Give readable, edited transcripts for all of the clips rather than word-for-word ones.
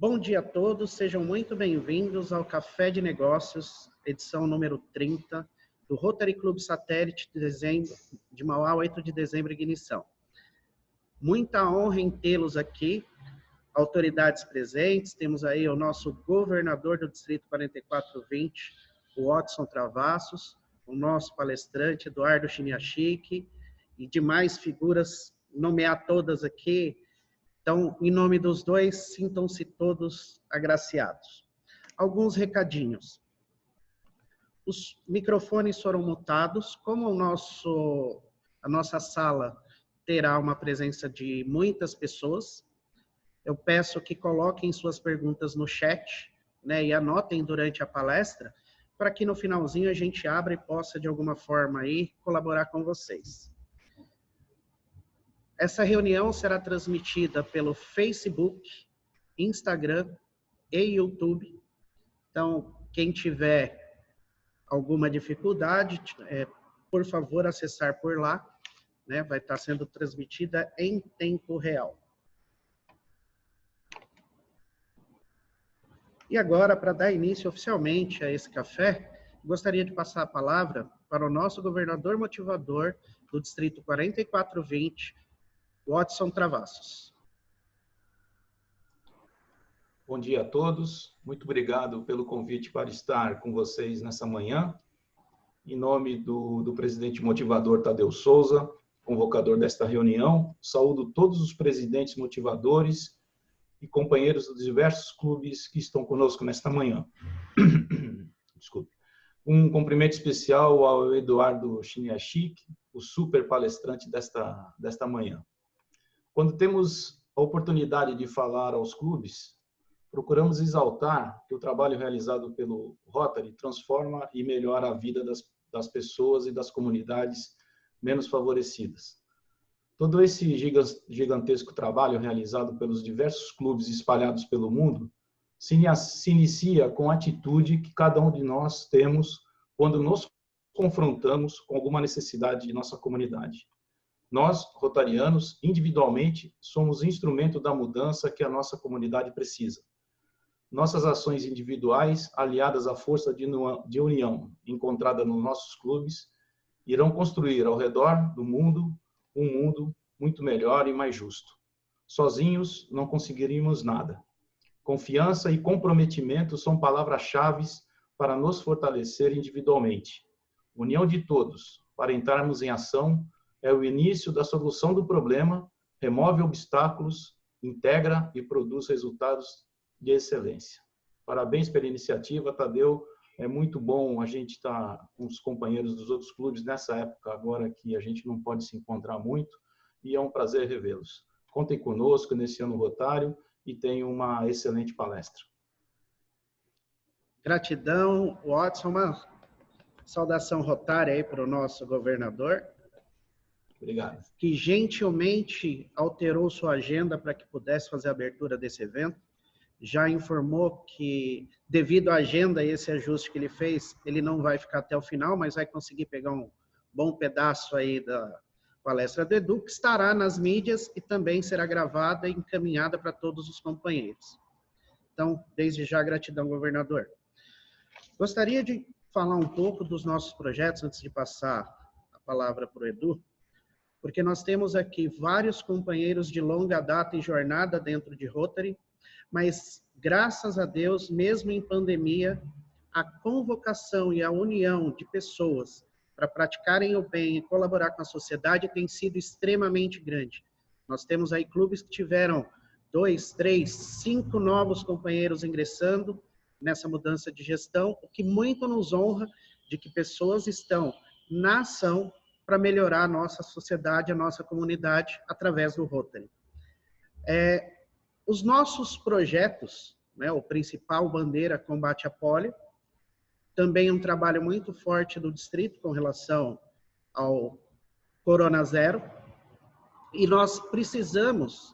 Bom dia a todos, sejam muito bem-vindos ao Café de Negócios, edição número 30, do Rotary Club Satélite de Mauá, 8 de dezembro, ignição. Muita honra em tê-los aqui, autoridades presentes, temos aí o nosso governador do Distrito 4420, o Watson Travassos, o nosso palestrante, Eduardo Chiniachique, e demais figuras, nomear todas aqui. Então, em nome dos dois, sintam-se todos agraciados. Alguns recadinhos. Os microfones foram mutados. Como a nossa sala terá uma presença de muitas pessoas, eu peço que coloquem suas perguntas no chat, né, e anotem durante a palestra, para que no finalzinho a gente abra e possa, de alguma forma, aí, colaborar com vocês. Essa reunião será transmitida pelo Facebook, Instagram e YouTube. Então, quem tiver alguma dificuldade, por favor, acessar por lá, né? Vai estar sendo transmitida em tempo real. E agora, para dar início oficialmente a esse café, gostaria de passar a palavra para o nosso governador motivador do Distrito 4420, Watson Travassos. Bom dia a todos, muito obrigado pelo convite para estar com vocês nessa manhã. Em nome do presidente motivador Tadeu Souza, convocador desta reunião, saúdo todos os presidentes motivadores e companheiros dos diversos clubes que estão conosco nesta manhã. Desculpe. Um cumprimento especial ao Eduardo Chiniachique, o super palestrante desta manhã. Quando temos a oportunidade de falar aos clubes, procuramos exaltar que o trabalho realizado pelo Rotary transforma e melhora a vida das pessoas e das comunidades menos favorecidas. Todo esse gigantesco trabalho realizado pelos diversos clubes espalhados pelo mundo se inicia com a atitude que cada um de nós temos quando nos confrontamos com alguma necessidade de nossa comunidade. Nós, rotarianos, individualmente, somos instrumento da mudança que a nossa comunidade precisa. Nossas ações individuais, aliadas à força de união encontrada nos nossos clubes, irão construir ao redor do mundo um mundo muito melhor e mais justo. Sozinhos, não conseguiríamos nada. Confiança e comprometimento são palavras-chave para nos fortalecer individualmente. União de todos, para entrarmos em ação, é o início da solução do problema, remove obstáculos, integra e produz resultados de excelência. Parabéns pela iniciativa, Tadeu. É muito bom a gente estar com os companheiros dos outros clubes nessa época agora que a gente não pode se encontrar muito e é um prazer revê-los. Contem conosco nesse ano rotário e tenham uma excelente palestra. Gratidão, Watson. Uma saudação rotária aí para o nosso governador. Obrigado. Que gentilmente alterou sua agenda para que pudesse fazer a abertura desse evento. Já informou que, devido à agenda e esse ajuste que ele fez, ele não vai ficar até o final, mas vai conseguir pegar um bom pedaço aí da palestra do Edu, que estará nas mídias e também será gravada e encaminhada para todos os companheiros. Então, desde já, gratidão, governador. Gostaria de falar um pouco dos nossos projetos, antes de passar a palavra para o Edu, porque nós temos aqui vários companheiros de longa data e jornada dentro de Rotary, mas, graças a Deus, mesmo em pandemia, a convocação e a união de pessoas para praticarem o bem e colaborar com a sociedade tem sido extremamente grande. Nós temos aí clubes que tiveram 2, 3, 5 novos companheiros ingressando nessa mudança de gestão, o que muito nos honra de que pessoas estão na ação para melhorar a nossa sociedade, a nossa comunidade, através do Rotary. Os nossos projetos, né, o principal bandeira combate à polio, também um trabalho muito forte do distrito com relação ao Corona Zero, e nós precisamos,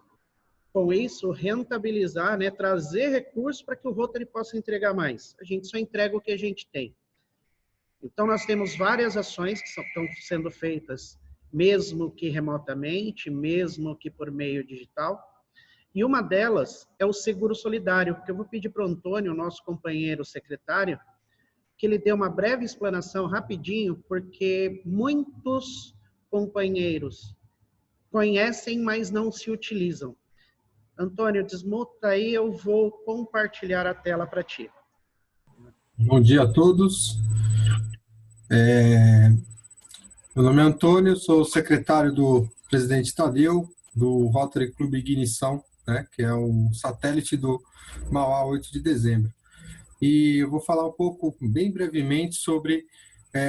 com isso, rentabilizar, né, trazer recursos para que o Rotary possa entregar mais. A gente só entrega o que a gente tem. Então, nós temos várias ações que estão sendo feitas, mesmo que remotamente, mesmo que por meio digital, E uma delas é o seguro solidário, que eu vou pedir para o Antônio, nosso companheiro secretário, que ele dê uma breve explanação rapidinho, porque muitos companheiros conhecem, mas não se utilizam. Antônio, desmuta aí, eu vou compartilhar a tela para ti. Bom dia a todos. Meu nome é Antônio, sou secretário do presidente Tadeu, do Rotary Club Ignição, né, que é um satélite do Mauá 8 de dezembro. E eu vou falar um pouco, bem brevemente, sobre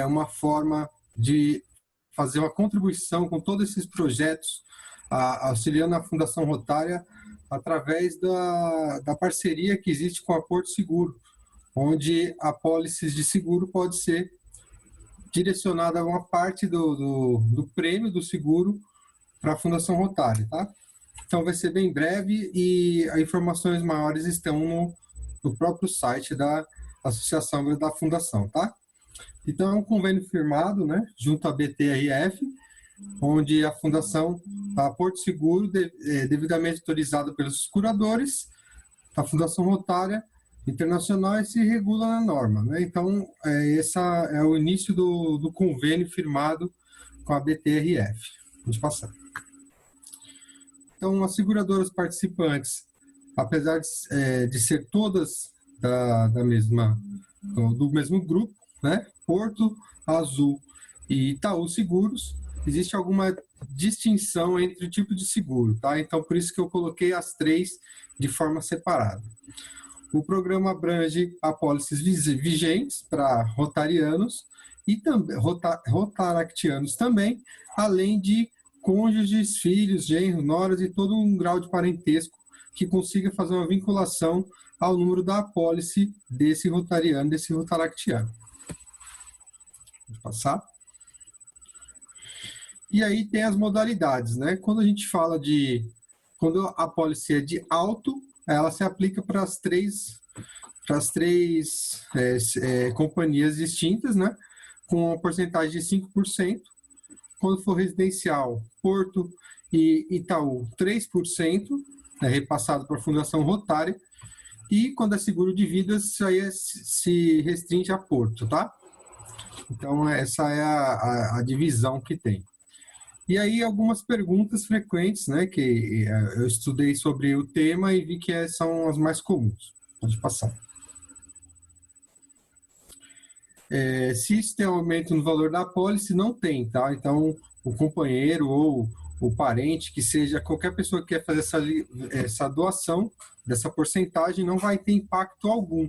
uma forma de fazer uma contribuição com todos esses projetos, auxiliando a Fundação Rotária através da parceria que existe com a Porto Seguro, onde a apólice de seguro pode ser direcionada a uma parte do prêmio do seguro para a Fundação Rotária, tá? Então vai ser bem breve e as informações maiores estão no próprio site da associação da fundação, tá? Então é um convênio firmado, né, junto à BTRF, onde a fundação, a Porto Seguro, devidamente autorizada pelos curadores, a Fundação Rotária Internacional, e se regula na norma, né? Então esse é o início do convênio firmado com a BTRF. Pode passar. Então, as seguradoras participantes, apesar de ser todas do mesmo grupo, né? Porto, Azul e Itaú Seguros, existe alguma distinção entre o tipo de seguro, tá? Então, por isso que eu coloquei as três de forma separada. O programa abrange apólices vigentes para rotarianos e também rotaractianos também, além de cônjuges, filhos, genros, noras e todo um grau de parentesco que consiga fazer uma vinculação ao número da apólice desse rotariano, desse rotaractiano. Vou passar. E aí tem as modalidades, né? Quando a gente fala quando a apólice é de alto, ela se aplica para as três companhias distintas, né? Com uma porcentagem de 5%. Quando for residencial, Porto e Itaú, 3%, repassado para a Fundação Rotária. E quando é seguro de vida, isso aí se restringe a Porto, tá? Então, essa é a divisão que tem. E aí, algumas perguntas frequentes, né? Que eu estudei sobre o tema e vi que são as mais comuns. Pode passar. Se isso tem um aumento no valor da apólice, não tem, tá? Então, o companheiro ou o parente, que seja qualquer pessoa que quer fazer essa doação dessa porcentagem, não vai ter impacto algum,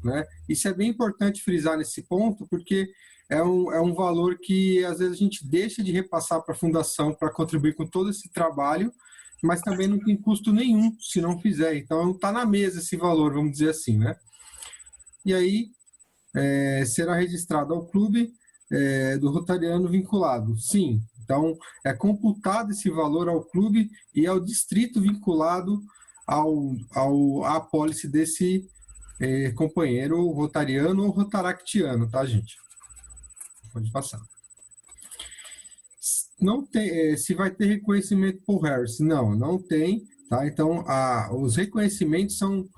né? Isso é bem importante frisar nesse ponto, porque é um valor que, às vezes, a gente deixa de repassar para a fundação para contribuir com todo esse trabalho, mas também não tem custo nenhum se não fizer. Então, está na mesa esse valor, vamos dizer assim, né? E aí, será registrado ao clube do rotariano vinculado. Sim, então é computado esse valor ao clube e ao distrito vinculado à apólice desse companheiro rotariano ou rotaractiano, tá, gente? Pode passar. Não tem, se vai ter reconhecimento por Harris? Não tem, tá? Então, os reconhecimentos são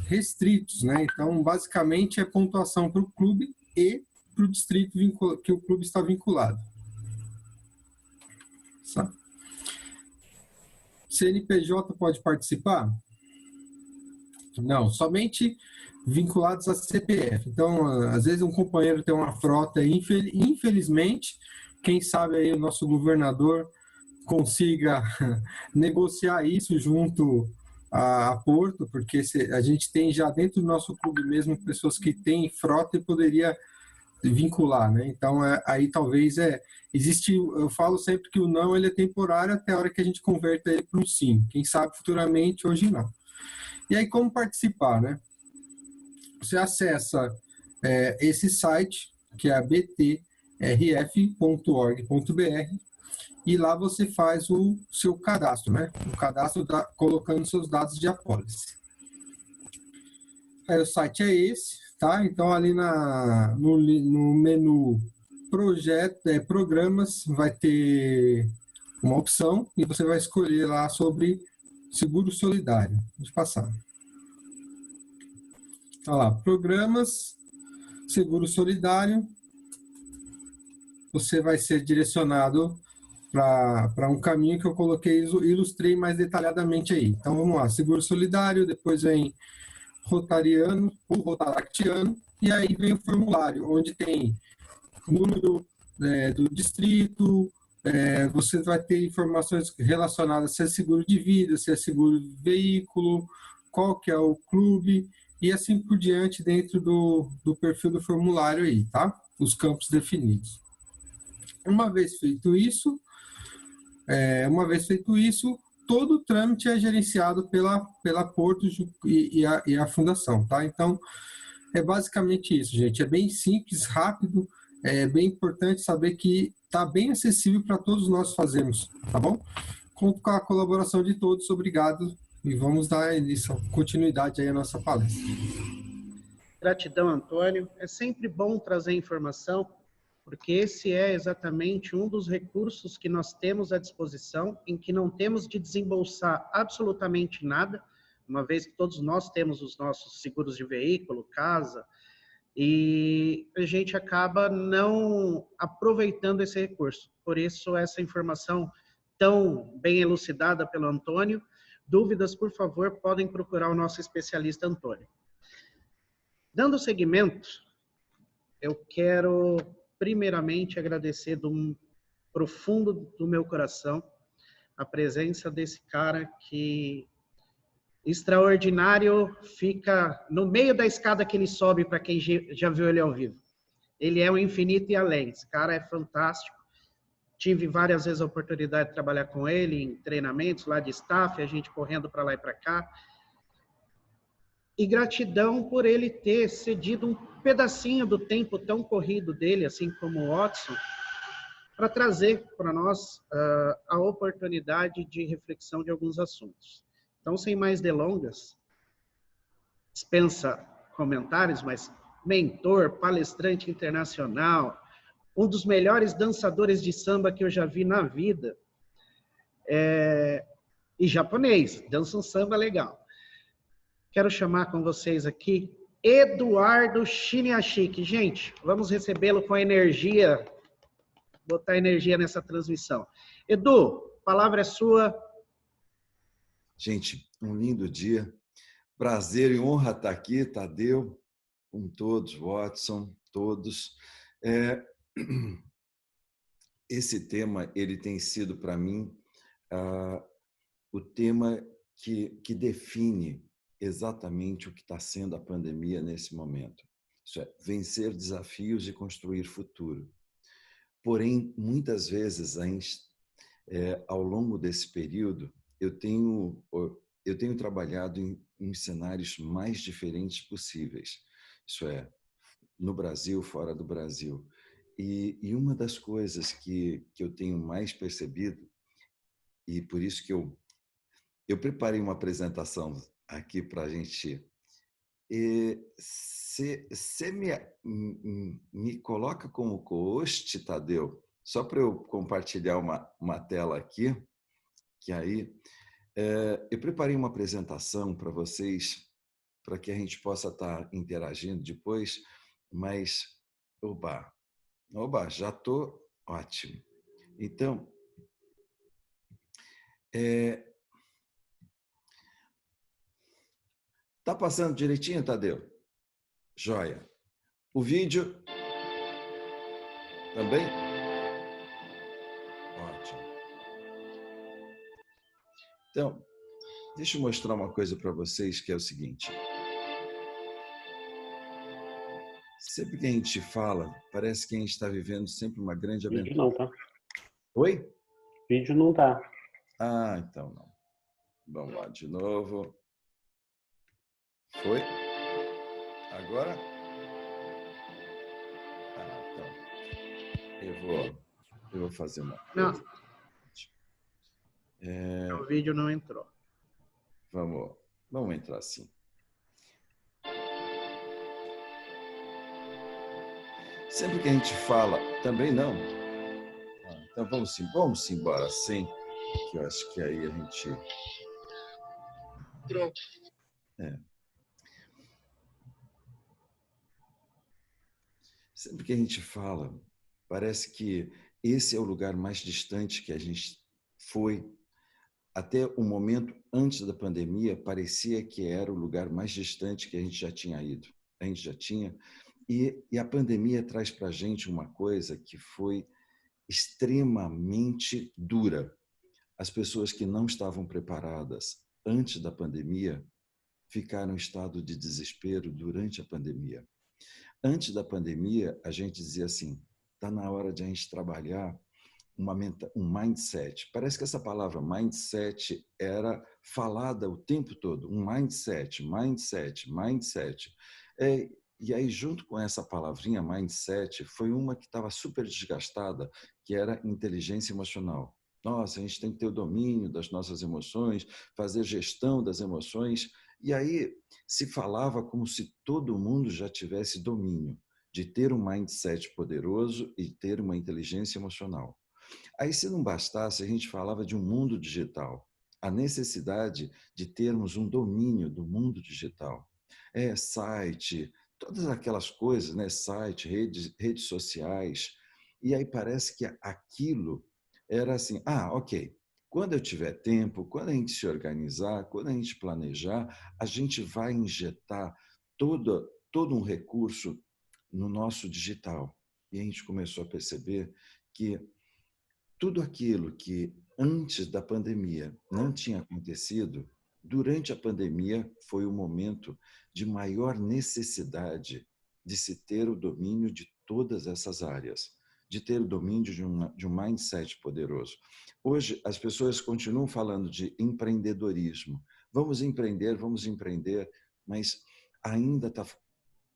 restritos, né? Então, basicamente, é pontuação para o clube e para o distrito que o clube está vinculado. Sabe? CNPJ pode participar? Não, somente vinculados a CPF. Então, às vezes um companheiro tem uma frota, infelizmente, quem sabe aí o nosso governador consiga negociar isso junto a Porto, porque a gente tem já dentro do nosso clube mesmo pessoas que têm frota e poderia vincular, né? Então, aí talvez existe, eu falo sempre que o não ele é temporário até a hora que a gente converta ele para um sim. Quem sabe futuramente, hoje não. E aí, como participar, né? Você acessa esse site, que é btrf.org.br, e lá você faz o seu cadastro, né? O cadastro colocando seus dados de apólice. Aí o site é esse, tá? Então ali no menu programas vai ter uma opção e você vai escolher lá sobre seguro solidário. Vou passar. Olha lá, programas, seguro solidário. Você vai ser direcionado para um caminho que eu coloquei, ilustrei mais detalhadamente aí. Então, vamos lá, seguro solidário, depois vem rotariano ou rotaractiano, e aí vem o formulário, onde tem número do distrito, você vai ter informações relacionadas se é seguro de vida, se é seguro de veículo, qual que é o clube, e assim por diante dentro do perfil do formulário aí, tá? Os campos definidos. Uma vez feito isso, todo o trâmite é gerenciado pela Porto e a Fundação, tá? Então, é basicamente isso, gente. É bem simples, rápido, é bem importante saber que está bem acessível para todos nós fazermos, tá bom? Conto com a colaboração de todos, obrigado, e vamos dar continuidade aí à nossa palestra. Gratidão, Antônio. É sempre bom trazer informação, porque esse é exatamente um dos recursos que nós temos à disposição, em que não temos de desembolsar absolutamente nada, uma vez que todos nós temos os nossos seguros de veículo, casa, e a gente acaba não aproveitando esse recurso. Por isso, essa informação tão bem elucidada pelo Antônio. Dúvidas, por favor, podem procurar o nosso especialista Antônio. Dando seguimento, eu quero primeiramente agradecer do profundo do meu coração a presença desse cara que extraordinário, fica no meio da escada que ele sobe, para quem já viu ele ao vivo. Ele é o infinito e além. Esse cara é fantástico. Tive várias vezes a oportunidade de trabalhar com ele em treinamentos lá de staff, a gente correndo para lá e para cá. E gratidão por ele ter cedido um pedacinho do tempo tão corrido dele, assim como o Watson, para trazer para nós a oportunidade de reflexão de alguns assuntos. Então, sem mais delongas, dispensa comentários, mas mentor, palestrante internacional, um dos melhores dançadores de samba que eu já vi na vida, e japonês, dança um samba legal. Quero chamar com vocês aqui Eduardo Chiniachik. Gente, vamos recebê-lo com energia, botar energia nessa transmissão. Edu, a palavra é sua. Gente, um lindo dia. Prazer e honra estar aqui, Tadeu, com todos, Watson, todos. Esse tema, ele tem sido, para mim, o tema que define exatamente o que está sendo a pandemia nesse momento. Isso é, vencer desafios e construir futuro. Porém, muitas vezes, ao longo desse período, eu tenho trabalhado em cenários mais diferentes possíveis. Isso é, no Brasil, fora do Brasil. E uma das coisas que eu tenho mais percebido, e por isso que eu preparei uma apresentação aqui para a gente. Você me coloca como co-host, Tadeu, só para eu compartilhar uma tela aqui, que aí eu preparei uma apresentação para vocês, para que a gente possa estar interagindo depois, mas, oba, já estou ótimo. Então, tá passando direitinho, Tadeu? Joia. O vídeo também? Ótimo. Então, deixa eu mostrar uma coisa para vocês, que é o seguinte. Sempre que a gente fala, parece que a gente está vivendo sempre uma grande aventura. Vídeo não, tá? Oi? Vídeo não tá. Ah, então não. Vamos lá de novo. Foi? Agora? Então. Eu vou fazer uma coisa. O vídeo não entrou. Vamos entrar assim. Sempre que a gente fala, também não. Então vamos embora assim, que eu acho que aí a gente É. Sempre que a gente fala, parece que esse é o lugar mais distante que a gente foi. Até o momento antes da pandemia, parecia que era o lugar mais distante que a gente já tinha ido. A gente já tinha. E a pandemia traz para a gente uma coisa que foi extremamente dura. As pessoas que não estavam preparadas antes da pandemia ficaram em estado de desespero durante a pandemia. Antes da pandemia, a gente dizia assim, está na hora de a gente trabalhar um mindset. Parece que essa palavra mindset era falada o tempo todo. Um mindset, mindset, mindset. E aí, junto com essa palavrinha mindset, foi uma que estava super desgastada, que era inteligência emocional. Nossa, a gente tem que ter o domínio das nossas emoções, fazer gestão das emoções. E aí se falava como se todo mundo já tivesse domínio de ter um mindset poderoso e ter uma inteligência emocional. Aí, se não bastasse, a gente falava de um mundo digital, a necessidade de termos um domínio do mundo digital. Site, todas aquelas coisas, né? Site, redes sociais. E aí parece que aquilo era assim, ok, quando eu tiver tempo, quando a gente se organizar, quando a gente planejar, a gente vai injetar todo um recurso no nosso digital. E a gente começou a perceber que tudo aquilo que antes da pandemia não tinha acontecido, durante a pandemia foi o momento de maior necessidade de se ter o domínio de todas essas áreas, de ter o domínio de um mindset poderoso. Hoje, as pessoas continuam falando de empreendedorismo. Vamos empreender, mas ainda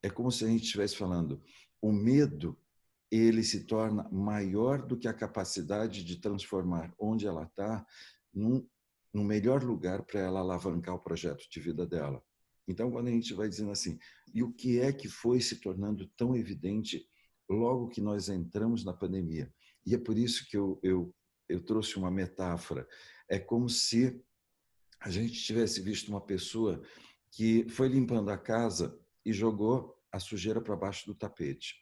é como se a gente estivesse falando, o medo ele se torna maior do que a capacidade de transformar onde ela está no melhor lugar para ela alavancar o projeto de vida dela. Então, quando a gente vai dizendo assim, e o que é que foi se tornando tão evidente logo que nós entramos na pandemia? E é por isso que eu trouxe uma metáfora. É como se a gente tivesse visto uma pessoa que foi limpando a casa e jogou a sujeira para baixo do tapete.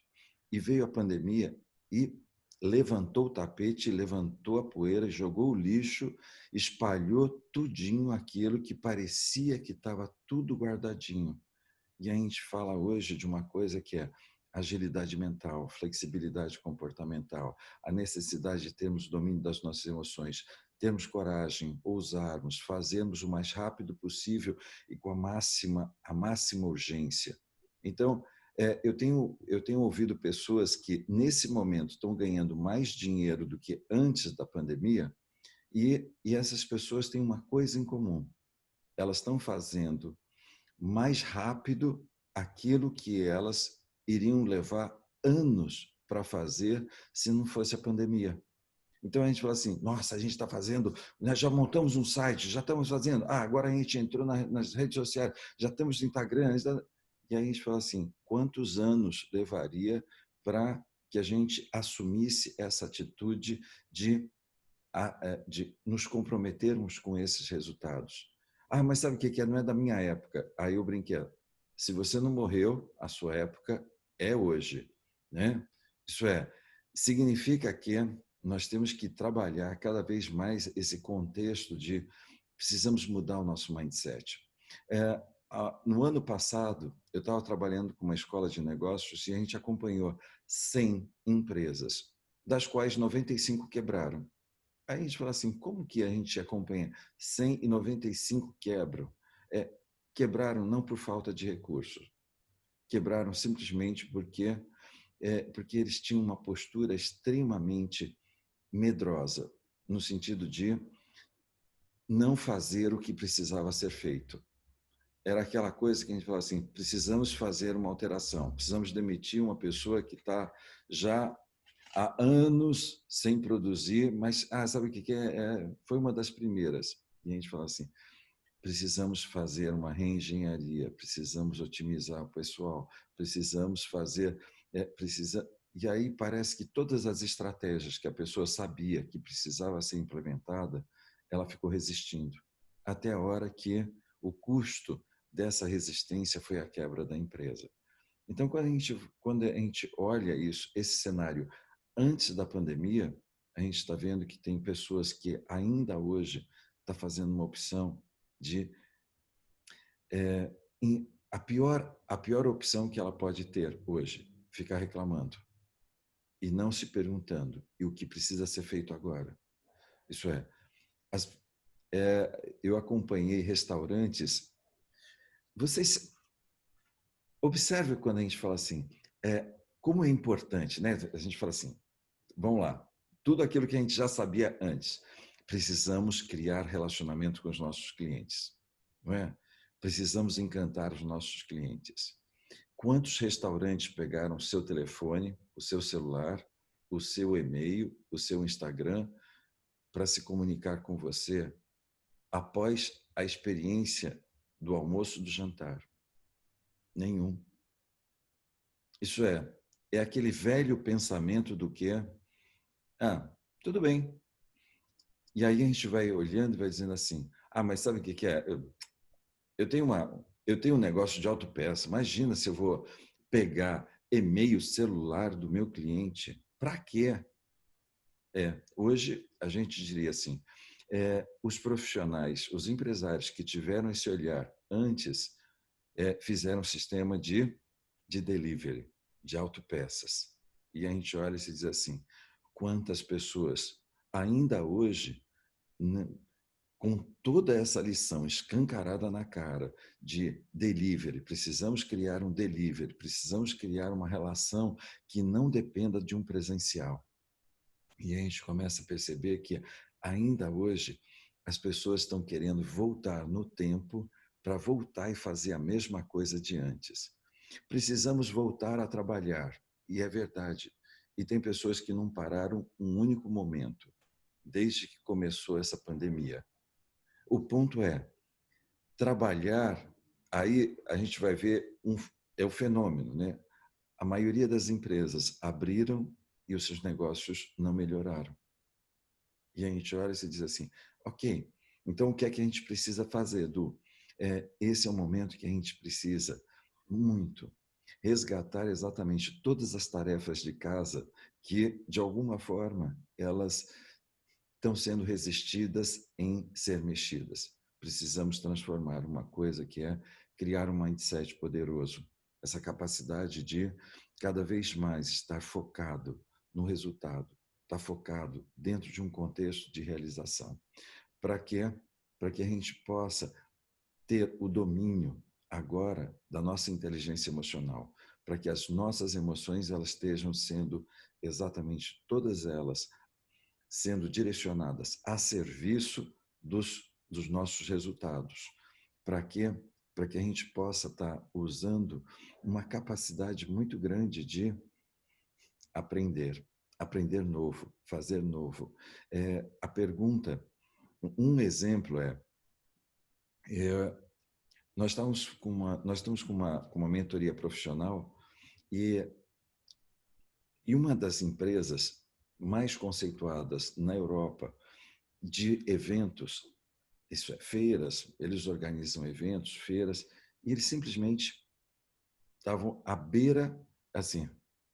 E veio a pandemia e levantou o tapete, levantou a poeira, jogou o lixo, espalhou tudinho aquilo que parecia que estava tudo guardadinho. E a gente fala hoje de uma coisa que é agilidade mental, flexibilidade comportamental, a necessidade de termos domínio das nossas emoções, termos coragem, ousarmos, fazermos o mais rápido possível e com a máxima urgência. Então, eu tenho ouvido pessoas que, nesse momento, estão ganhando mais dinheiro do que antes da pandemia e essas pessoas têm uma coisa em comum. Elas estão fazendo mais rápido aquilo que elas iriam levar anos para fazer se não fosse a pandemia. Então a gente fala assim, nossa, a gente está fazendo, nós já montamos um site, já estamos fazendo, agora a gente entrou nas redes sociais, já estamos no Instagram, e aí a gente fala assim, quantos anos levaria para que a gente assumisse essa atitude de nos comprometermos com esses resultados? Mas sabe o que é? Não é da minha época. Aí eu brinquei, se você não morreu, a sua época é hoje, né? Isso significa que nós temos que trabalhar cada vez mais esse contexto de precisamos mudar o nosso mindset. No ano passado, eu estava trabalhando com uma escola de negócios e a gente acompanhou 100 empresas, das quais 95 quebraram. Aí a gente fala assim, como que a gente acompanha 195 quebram? Quebraram não por falta de recursos, quebraram simplesmente porque eles tinham uma postura extremamente medrosa, no sentido de não fazer o que precisava ser feito. Era aquela coisa que a gente fala assim, precisamos fazer uma alteração, precisamos demitir uma pessoa que está já há anos sem produzir, mas sabe o que é? Foi uma das primeiras. E a gente fala assim, precisamos fazer uma reengenharia, precisamos otimizar o pessoal, precisamos fazer... E aí parece que todas as estratégias que a pessoa sabia que precisava ser implementada, ela ficou resistindo. Até a hora que o custo dessa resistência foi a quebra da empresa. Então, quando a gente olha isso, esse cenário antes da pandemia, a gente está vendo que tem pessoas que ainda hoje estão fazendo uma opção de a pior opção que ela pode ter hoje, ficar reclamando e não se perguntando e o que precisa ser feito agora. Isso é, eu acompanhei restaurantes. Vocês observem quando a gente fala assim, como é importante, né? A gente fala assim, vamos lá, tudo aquilo que a gente já sabia antes. Precisamos criar relacionamento com os nossos clientes, não é? Precisamos encantar os nossos clientes. Quantos restaurantes pegaram o seu telefone, o seu celular, o seu e-mail, o seu Instagram para se comunicar com você após a experiência do almoço, do jantar? Nenhum. Isso é aquele velho pensamento do que tudo bem. E aí a gente vai olhando e vai dizendo assim, mas sabe o que é? Eu tenho um negócio de autopeça. Imagina se eu vou pegar e-mail celular do meu cliente. Para quê? Hoje a gente diria assim, os profissionais, os empresários que tiveram esse olhar antes, fizeram um sistema de delivery, de autopeças. E a gente olha e se diz assim, quantas pessoas ainda hoje, com toda essa lição escancarada na cara de delivery, precisamos criar um delivery, precisamos criar uma relação que não dependa de um presencial. E a gente começa a perceber que ainda hoje as pessoas estão querendo voltar no tempo para voltar e fazer a mesma coisa de antes. Precisamos voltar a trabalhar, e é verdade. E tem pessoas que não pararam um único momento, desde que começou essa pandemia. O ponto é, trabalhar, aí a gente vai ver, é o fenômeno, né? A maioria das empresas abriram e os seus negócios não melhoraram. E a gente olha e se diz assim, ok, então o que é que a gente precisa fazer, Edu? Esse é o momento que a gente precisa muito resgatar exatamente todas as tarefas de casa que, de alguma forma, elas estão sendo resistidas em ser mexidas. Precisamos transformar uma coisa que é criar um mindset poderoso, essa capacidade de cada vez mais estar focado no resultado, estar focado dentro de um contexto de realização. Para quê? Para que a gente possa ter o domínio agora da nossa inteligência emocional, para que as nossas emoções elas estejam sendo exatamente todas elas sendo direcionadas a serviço dos nossos resultados. Para quê? Para que a gente possa estar usando uma capacidade muito grande de aprender novo, fazer novo. A pergunta, um exemplo nós estamos com uma mentoria profissional e uma das empresas mais conceituadas na Europa de eventos, isso é, feiras, eles organizam eventos, feiras, e eles simplesmente estavam à beira, assim,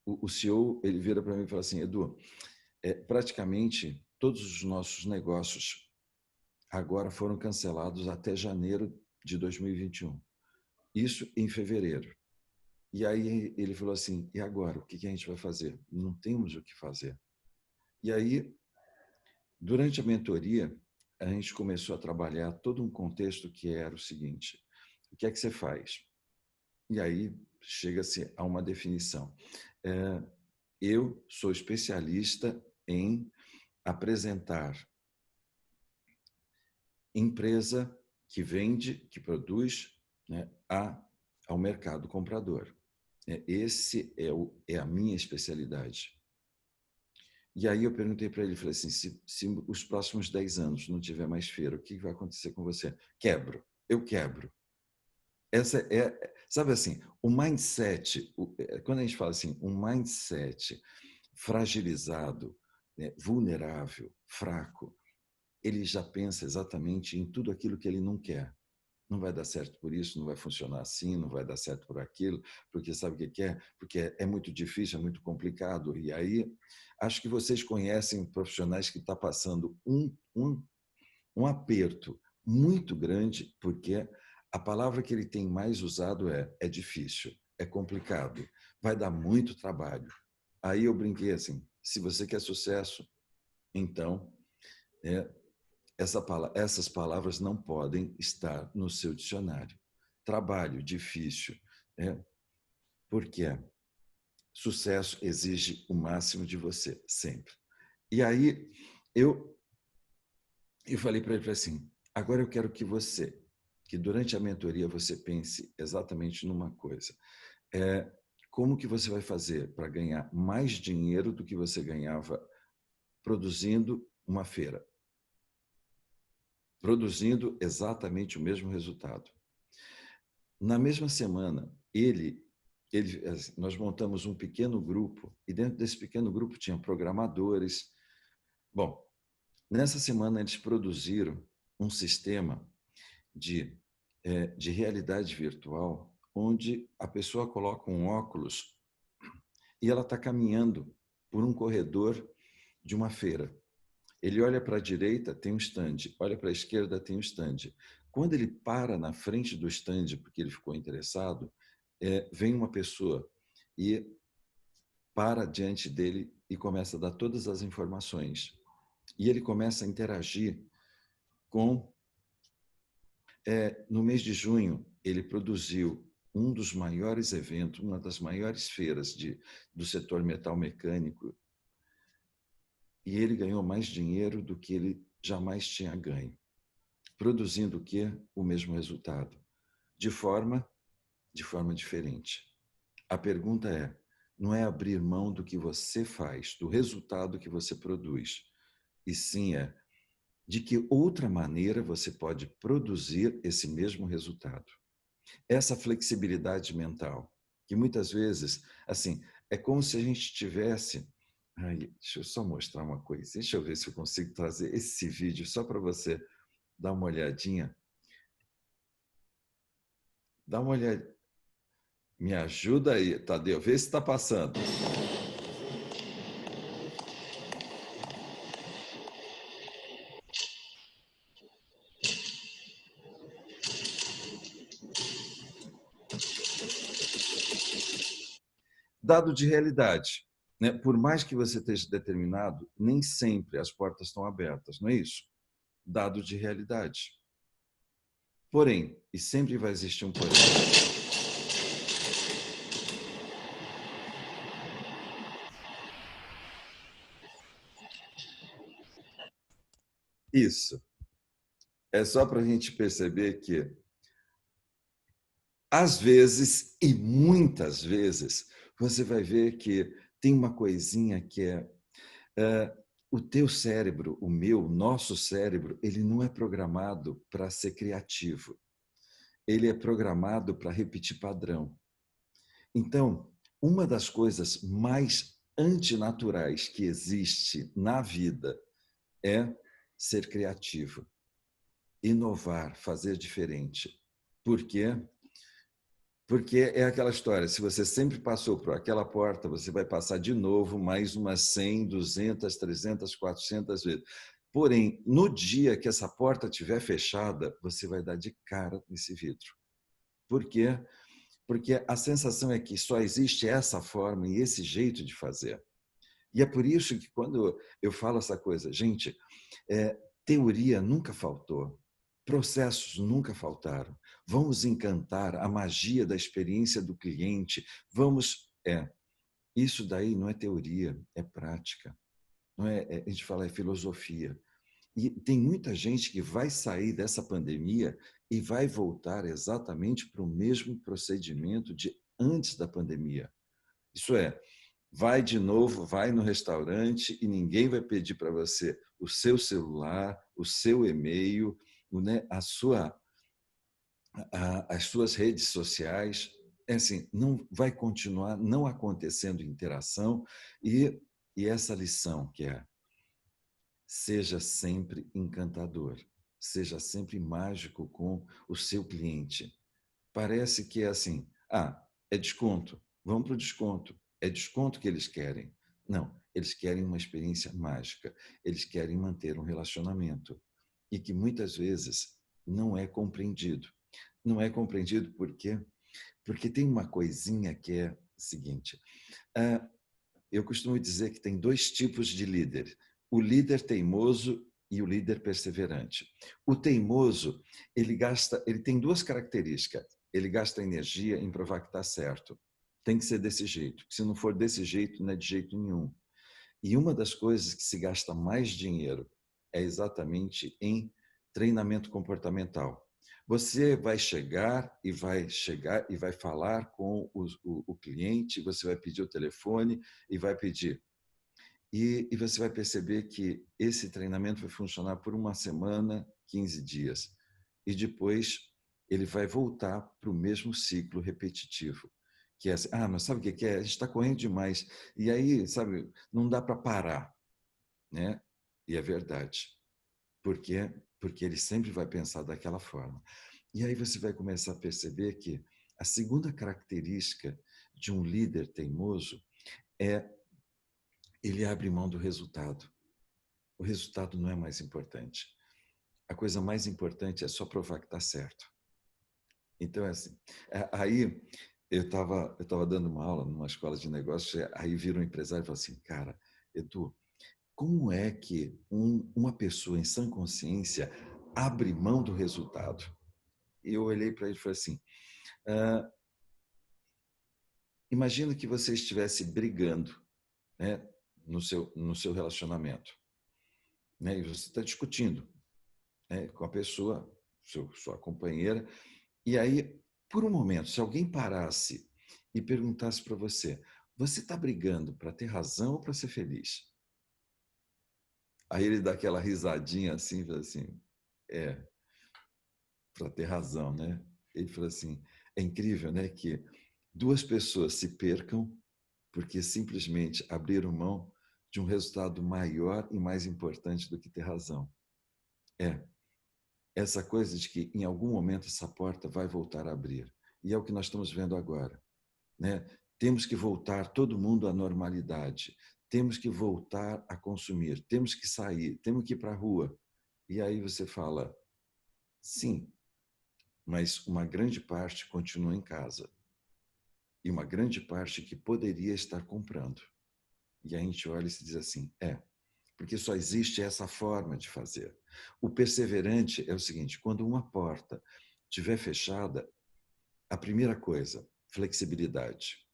o CEO, ele vira para mim e fala assim, Edu, praticamente todos os nossos negócios agora foram cancelados até janeiro de 2021. Isso em fevereiro. E aí ele falou assim, e agora? O que a gente vai fazer? Não temos o que fazer. E aí, durante a mentoria, a gente começou a trabalhar todo um contexto que era o seguinte, o que é que você faz? E aí chega-se a uma definição. Eu sou especialista em apresentar empresa que vende, que produz, né, ao mercado comprador. Esse é a minha especialidade. E aí eu perguntei para ele, falei assim, se os próximos 10 anos não tiver mais feira, o que vai acontecer com você? Quebro, eu quebro. Essa sabe assim, o mindset, quando a gente fala assim, um mindset fragilizado, né, vulnerável, fraco, ele já pensa exatamente em tudo aquilo que ele não quer. não vai dar certo por isso, não vai funcionar assim, não vai dar certo por aquilo, porque sabe o que é? Porque é muito difícil, é muito complicado. E aí, acho que vocês conhecem profissionais que estão passando um aperto muito grande, porque a palavra que ele tem mais usado é difícil, é complicado, vai dar muito trabalho. Aí eu brinquei assim, se você quer sucesso, então essas palavras não podem estar no seu dicionário. Trabalho, difícil. Por quê? Sucesso exige o máximo de você, sempre. E aí eu falei para ele assim, agora eu quero que durante a mentoria você pense exatamente numa coisa. Como que você vai fazer para ganhar mais dinheiro do que você ganhava produzindo uma feira? Produzindo exatamente o mesmo resultado. Na mesma semana, nós montamos um pequeno grupo, e dentro desse pequeno grupo tinha programadores. Bom, nessa semana eles produziram um sistema de realidade virtual, onde a pessoa coloca um óculos e ela está caminhando por um corredor de uma feira. Ele olha para a direita, tem um stand. Olha para a esquerda, tem um stand. Quando ele para na frente do stand, porque ele ficou interessado, vem uma pessoa e para diante dele e começa a dar todas as informações. E ele começa a interagir com... no mês de junho, ele produziu um dos maiores eventos, uma das maiores feiras do setor metal mecânico, e ele ganhou mais dinheiro do que ele jamais tinha ganho, produzindo o quê? O mesmo resultado, de forma diferente. A pergunta não é abrir mão do que você faz, do resultado que você produz, e sim de que outra maneira você pode produzir esse mesmo resultado. Essa flexibilidade mental, que muitas vezes, assim, é como se a gente tivesse... deixa eu só mostrar uma coisa, deixa eu ver se eu consigo trazer esse vídeo só para você dar uma olhadinha. Dá uma olhada. Me ajuda aí, Tadeu, vê se está passando. Dado de realidade, né? Por mais que você esteja determinado, nem sempre as portas estão abertas, não é isso? Dado de realidade. Porém, e sempre vai existir um porém. Isso. É só para a gente perceber que, às vezes, e muitas vezes, você vai ver que tem uma coisinha que o teu cérebro, o meu, nosso cérebro, ele não é programado para ser criativo. Ele é programado para repetir padrão. Então, uma das coisas mais antinaturais que existe na vida é ser criativo, inovar, fazer diferente. Por quê? Porque é aquela história, se você sempre passou por aquela porta, você vai passar de novo mais umas 100, 200, 300, 400 vezes. Porém, no dia que essa porta estiver fechada, você vai dar de cara nesse vidro. Por quê? Porque a sensação é que só existe essa forma e esse jeito de fazer. E é por isso que quando eu falo essa coisa, gente, teoria nunca faltou, processos nunca faltaram. Vamos encantar a magia da experiência do cliente. Isso daí não é teoria, é prática. Não a gente fala, é filosofia. E tem muita gente que vai sair dessa pandemia e vai voltar exatamente para o mesmo procedimento de antes da pandemia. Isso vai de novo, vai no restaurante e ninguém vai pedir para você o seu celular, o seu e-mail, as suas redes sociais. Assim, não vai continuar não acontecendo interação e essa lição que seja sempre encantador. seja sempre mágico com o seu cliente. Parece que é assim, é desconto, vamos para o desconto. É desconto que eles querem. Não, eles querem uma experiência mágica. Eles querem manter um relacionamento. E que muitas vezes não é compreendido. Não é compreendido por quê? Porque tem uma coisinha que é o seguinte, eu costumo dizer que tem 2 tipos de líder, o líder teimoso e o líder perseverante. O teimoso, ele tem 2 características, ele gasta energia em provar que está certo. Tem que ser desse jeito, se não for desse jeito, não é de jeito nenhum. E uma das coisas que se gasta mais dinheiro é exatamente em treinamento comportamental. Você vai chegar e vai falar com o cliente, você vai pedir o telefone e vai pedir. E você vai perceber que esse treinamento vai funcionar por 1 semana, 15 dias. E depois ele vai voltar para o mesmo ciclo repetitivo. Que é assim, mas sabe o que é? A gente está correndo demais. E aí, sabe, não dá para parar, né? E é verdade. Por quê? Porque ele sempre vai pensar daquela forma. E aí você vai começar a perceber que a segunda característica de um líder teimoso é ele abre mão do resultado. O resultado não é mais importante. A coisa mais importante é só provar que está certo. Então, é assim. Aí, eu estava dando uma aula numa escola de negócios, aí vira um empresário e fala assim, cara, Edu, como é que uma pessoa em sã consciência abre mão do resultado? E eu olhei para ele e falei assim, imagina que você estivesse brigando, né, no seu relacionamento, né, e você está discutindo, né, com a pessoa, sua companheira, e aí, por um momento, se alguém parasse e perguntasse para você, você está brigando para ter razão ou para ser feliz? Aí ele dá aquela risadinha assim, fala assim, para ter razão, né? Ele fala assim, é incrível, né, que 2 pessoas se percam porque simplesmente abriram mão de um resultado maior e mais importante do que ter razão. Essa coisa de que em algum momento essa porta vai voltar a abrir. E é o que nós estamos vendo agora, né? Temos que voltar todo mundo à normalidade. Temos que voltar a consumir, temos que sair, temos que ir para a rua. E aí você fala, sim, mas uma grande parte continua em casa. E uma grande parte que poderia estar comprando. E a gente olha e se diz assim, porque só existe essa forma de fazer. O perseverante é o seguinte, quando uma porta estiver fechada, a primeira coisa, flexibilidade.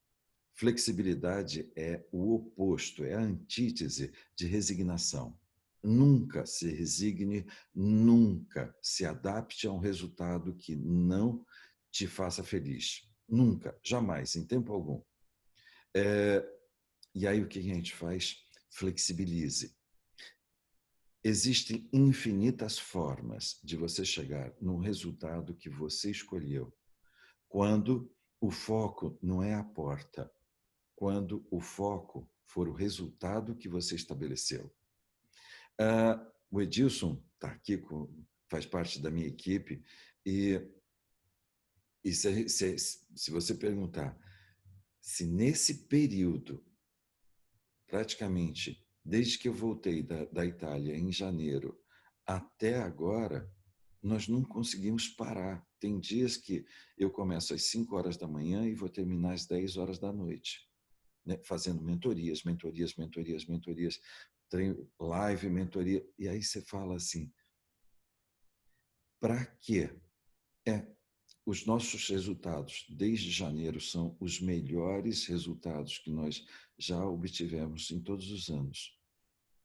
Flexibilidade é o oposto, é a antítese de resignação. Nunca se resigne, nunca se adapte a um resultado que não te faça feliz. Nunca, jamais, em tempo algum. E aí o que a gente faz? Flexibilize. Existem infinitas formas de você chegar no resultado que você escolheu, quando o foco não é a porta, quando o foco for o resultado que você estabeleceu. O Edilson está aqui, faz parte da minha equipe, e se você perguntar se nesse período, praticamente, desde que eu voltei da Itália em janeiro até agora, nós não conseguimos parar. Tem dias que eu começo às 5 horas da manhã e vou terminar às 10 horas da noite, né? Fazendo mentorias, treino, live, mentoria. E aí você fala assim, para quê? Os nossos resultados desde janeiro são os melhores resultados que nós já obtivemos em todos os anos.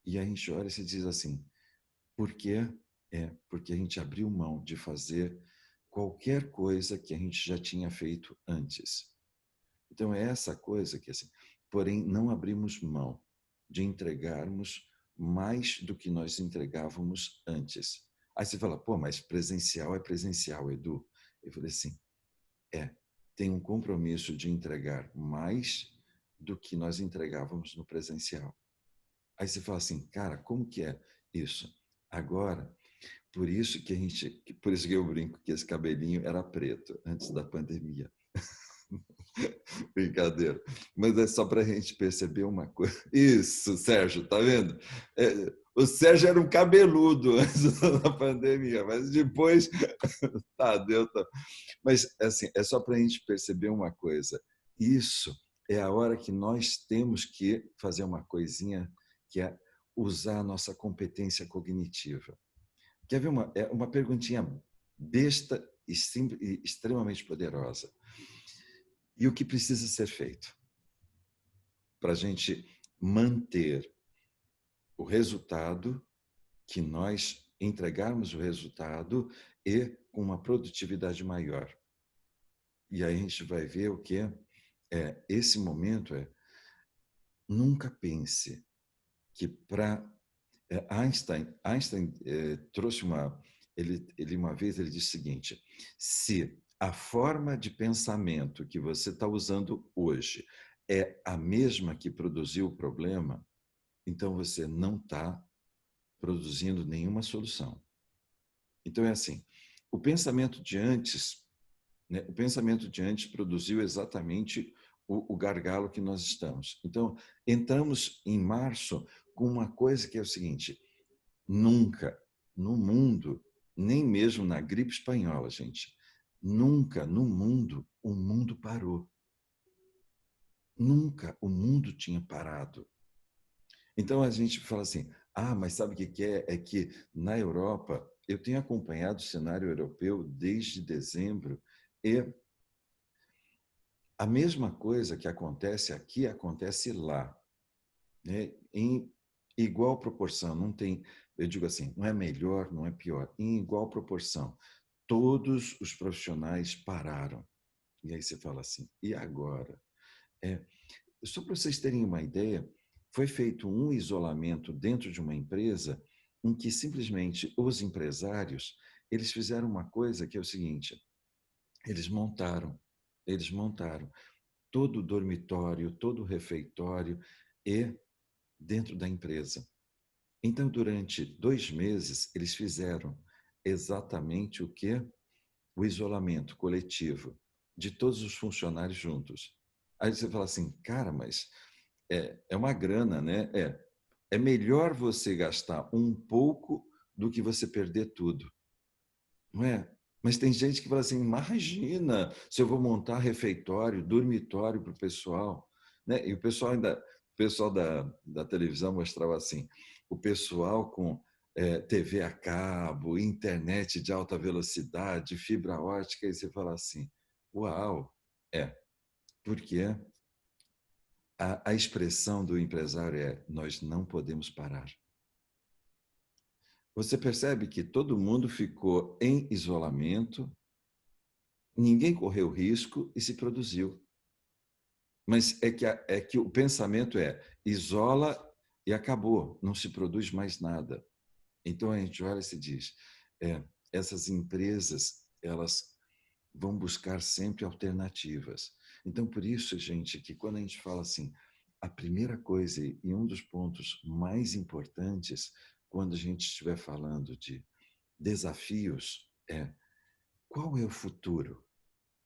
E a gente olha e se diz assim, por quê? Porque a gente abriu mão de fazer qualquer coisa que a gente já tinha feito antes. Então é essa coisa que, assim, porém não abrimos mão de entregarmos mais do que nós entregávamos antes. Aí você fala, mas presencial é presencial, Edu. Eu falei assim, tem um compromisso de entregar mais do que nós entregávamos no presencial. Aí você fala assim, cara, como que é isso? Agora, Por isso por isso que eu brinco que esse cabelinho era preto antes da pandemia. Brincadeira. Mas é só para a gente perceber uma coisa. Isso, Sérgio, tá vendo? O Sérgio era um cabeludo antes da pandemia, mas depois tá, deu. Tá. Mas assim, é só para a gente perceber uma coisa. Isso é a hora que nós temos que fazer uma coisinha que é usar a nossa competência cognitiva. Quer ver uma perguntinha besta e extremamente poderosa? E o que precisa ser feito para a gente manter o resultado, que nós entregarmos o resultado e com uma produtividade maior? E aí a gente vai ver o que esse momento nunca pense que para Einstein trouxe ele uma vez ele disse o seguinte: se a forma de pensamento que você está usando hoje é a mesma que produziu o problema, então você não está produzindo nenhuma solução. Então é assim, o pensamento de antes, né, o pensamento de antes produziu exatamente o gargalo que nós estamos. Então, entramos em março com uma coisa que é o seguinte: nunca no mundo, nem mesmo na gripe espanhola, gente, nunca no mundo o mundo parou. Nunca o mundo tinha parado. Então a gente fala assim: mas sabe o que é? É que na Europa, eu tenho acompanhado o cenário europeu desde dezembro e a mesma coisa que acontece aqui acontece lá, né? Em igual proporção. Não tem, eu digo assim, não é melhor, não é pior, em igual proporção. Todos os profissionais pararam. E aí você fala assim: e agora? Só para vocês terem uma ideia, foi feito um isolamento dentro de uma empresa em que simplesmente os empresários eles fizeram uma coisa que é o seguinte: eles montaram todo o dormitório, todo o refeitório e dentro da empresa. Então, durante 2 meses, eles fizeram exatamente o que? O isolamento coletivo de todos os funcionários juntos. Aí você fala assim: cara, mas é uma grana, né? É melhor você gastar um pouco do que você perder tudo, não é? Mas tem gente que fala assim: imagina se eu vou montar refeitório, dormitório para o pessoal, né? E o pessoal da televisão mostrava assim: o pessoal com TV a cabo, internet de alta velocidade, fibra ótica, e você fala assim: uau, porque a expressão do empresário é: nós não podemos parar. Você percebe que todo mundo ficou em isolamento, ninguém correu risco e se produziu. Mas é que o pensamento isola e acabou, não se produz mais nada. Então a gente olha e se diz: essas empresas, elas vão buscar sempre alternativas. Então, por isso, gente, que quando a gente fala assim, a primeira coisa e um dos pontos mais importantes quando a gente estiver falando de desafios qual é o futuro?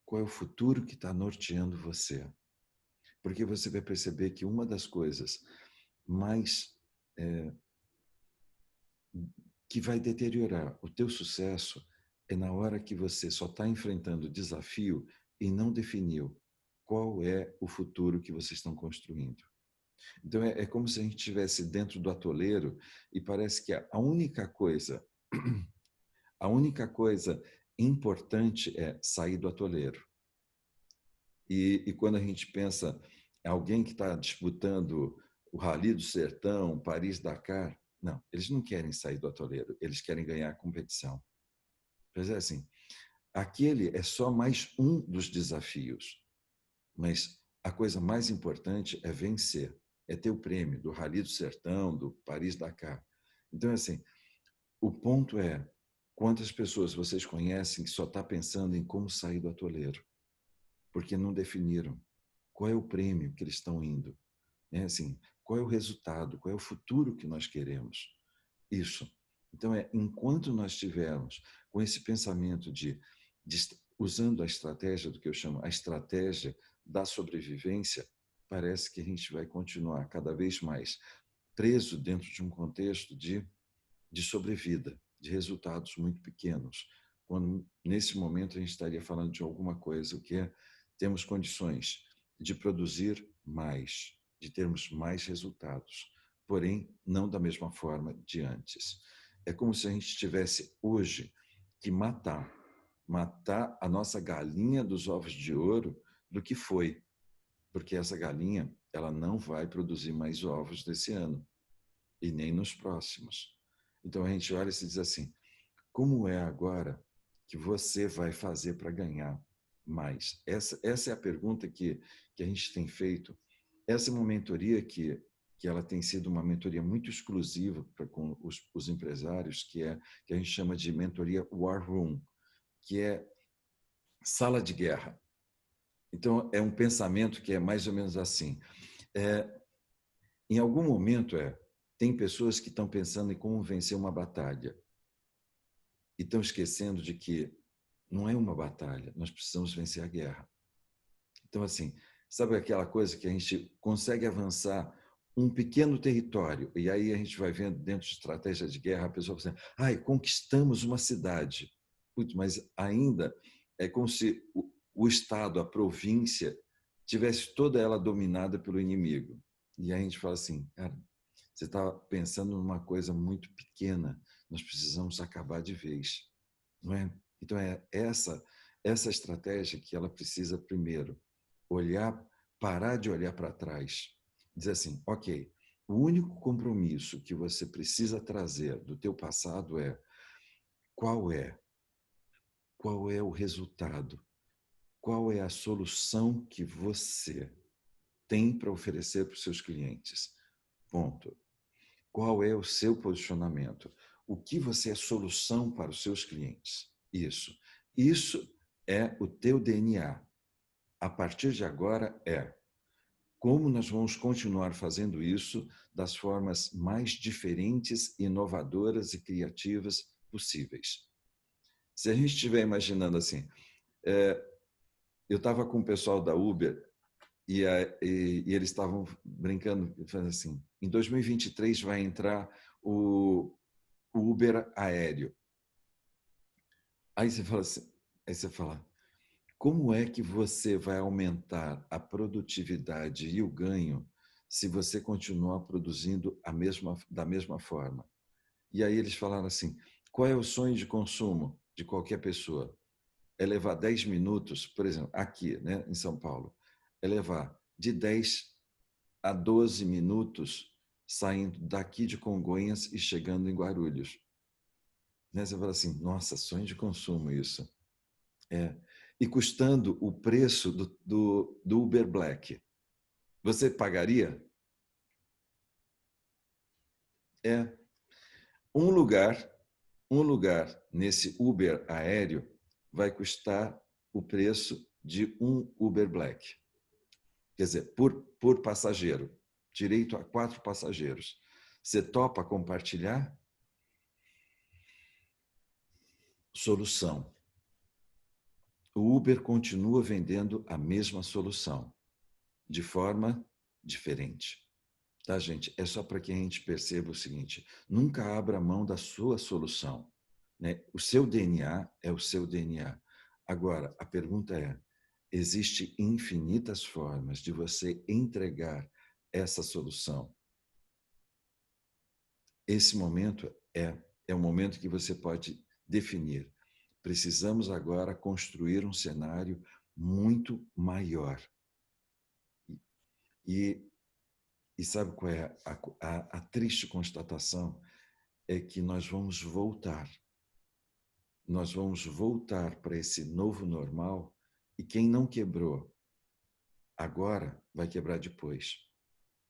Qual é o futuro que está norteando você? Porque você vai perceber que uma das coisas mais que vai deteriorar o teu sucesso é na hora que você só está enfrentando o desafio e não definiu qual é o futuro que vocês estão construindo. Então, é como se a gente estivesse dentro do atoleiro e parece que a única coisa importante é sair do atoleiro. E quando a gente pensa em alguém que está disputando o Rally do Sertão, Paris-Dakar, não, eles não querem sair do atoleiro, eles querem ganhar a competição. Mas é assim, aquele é só mais um dos desafios, mas a coisa mais importante é vencer, é ter o prêmio do Rally do Sertão, do Paris-Dakar. Então, assim, o ponto é quantas pessoas vocês conhecem que só está pensando em como sair do atoleiro, porque não definiram qual é o prêmio que eles estão indo, né? Assim, qual é o resultado, qual é o futuro que nós queremos. Isso Então, enquanto nós estivermos com esse pensamento usando a estratégia do que eu chamo a estratégia da sobrevivência, parece que a gente vai continuar cada vez mais preso dentro de um contexto de sobrevida, de resultados muito pequenos, quando nesse momento a gente estaria falando de alguma coisa que temos condições de produzir mais, de termos mais resultados, porém não da mesma forma de antes. É como se a gente tivesse hoje que matar a nossa galinha dos ovos de ouro do que foi, porque essa galinha ela não vai produzir mais ovos desse ano e nem nos próximos. Então a gente olha e se diz assim: como é agora que você vai fazer para ganhar mais? Essa é a pergunta que a gente tem feito. Essa é uma mentoria que ela tem sido uma mentoria muito exclusiva com os empresários, que a gente chama de mentoria War Room, que é sala de guerra. Então, é um pensamento que é mais ou menos assim. Em algum momento, tem pessoas que estão pensando em como vencer uma batalha e estão esquecendo de que não é uma batalha, nós precisamos vencer a guerra. Então, assim, sabe aquela coisa que a gente consegue avançar um pequeno território, e aí a gente vai vendo dentro de estratégia de guerra, a pessoa fala assim, conquistamos uma cidade. Putz, mas ainda é como se o Estado, a província, tivesse toda ela dominada pelo inimigo. E aí a gente fala assim, cara, você está pensando numa coisa muito pequena, nós precisamos acabar de vez. Não é? Então, essa estratégia que ela precisa, primeiro, parar de olhar para trás, dizer assim, ok, o único compromisso que você precisa trazer do teu passado qual é o resultado, qual é a solução que você tem para oferecer para os seus clientes. Ponto. Qual é o seu posicionamento? O que você é solução para os seus clientes? Isso. Isso é o teu DNA. A partir de agora como nós vamos continuar fazendo isso das formas mais diferentes, inovadoras e criativas possíveis. Se a gente estiver imaginando assim, eu estava com o pessoal da Uber e eles estavam brincando, falando assim, em 2023 vai entrar o Uber aéreo. Aí você fala, como é que você vai aumentar a produtividade e o ganho se você continuar produzindo da mesma forma? E aí eles falaram assim, qual é o sonho de consumo de qualquer pessoa? É levar 10 minutos, por exemplo, aqui, né, em São Paulo, é levar de 10 a 12 minutos saindo daqui de Congonhas e chegando em Guarulhos. Né? Você fala assim, nossa, sonho de consumo isso. E custando o preço do Uber Black. Você pagaria? Um lugar nesse Uber aéreo vai custar o preço de um Uber Black. Quer dizer, por passageiro. Direito a 4 passageiros. Você topa compartilhar? Solução. O Uber continua vendendo a mesma solução, de forma diferente. Tá, gente? É só para que a gente perceba o seguinte, nunca abra mão da sua solução. Né? O seu DNA é o seu DNA. Agora, a pergunta existem infinitas formas de você entregar essa solução. Esse momento é um momento que você pode definir. Precisamos agora construir um cenário muito maior. E sabe qual é a triste constatação? É que nós vamos voltar. Nós vamos voltar para esse novo normal e quem não quebrou agora vai quebrar depois.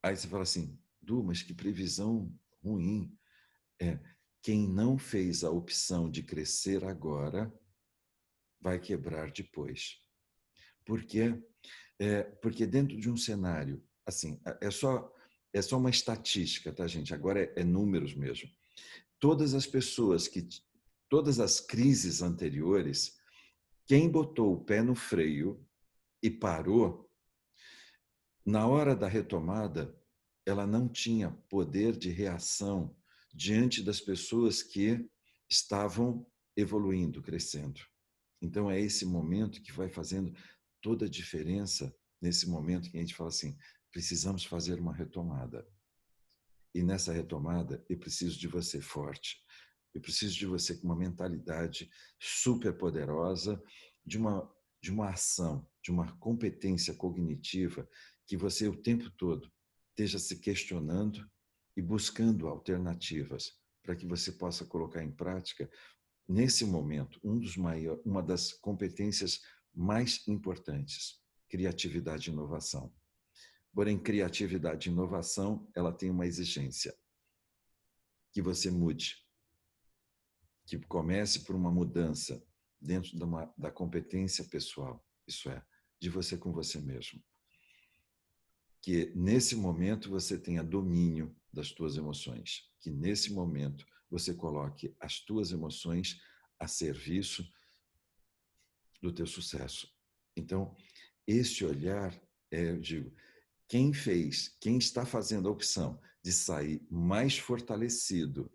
Aí você fala assim, Du, mas que previsão ruim. Quem não fez a opção de crescer agora vai quebrar depois. Por quê? Porque dentro de um cenário, assim, é só uma estatística, tá, gente? Agora é números mesmo. todas as pessoas todas as crises anteriores, quem botou o pé no freio e parou, na hora da retomada, ela não tinha poder de reação diante das pessoas que estavam evoluindo, crescendo. Então, é esse momento que vai fazendo toda a diferença, nesse momento que a gente fala assim, precisamos fazer uma retomada. E nessa retomada, eu preciso de você forte. Eu preciso de você com uma mentalidade super poderosa, de uma ação, de uma competência cognitiva que você o tempo todo esteja se questionando e buscando alternativas para que você possa colocar em prática, nesse momento, uma das competências mais importantes, criatividade e inovação. Porém, criatividade e inovação, ela tem uma exigência, que você mude, que comece por uma mudança dentro da competência pessoal, isso é, de você com você mesmo. Que nesse momento você tenha domínio das tuas emoções, que nesse momento você coloque as tuas emoções a serviço do teu sucesso. Então, esse olhar, eu digo, quem está fazendo a opção de sair mais fortalecido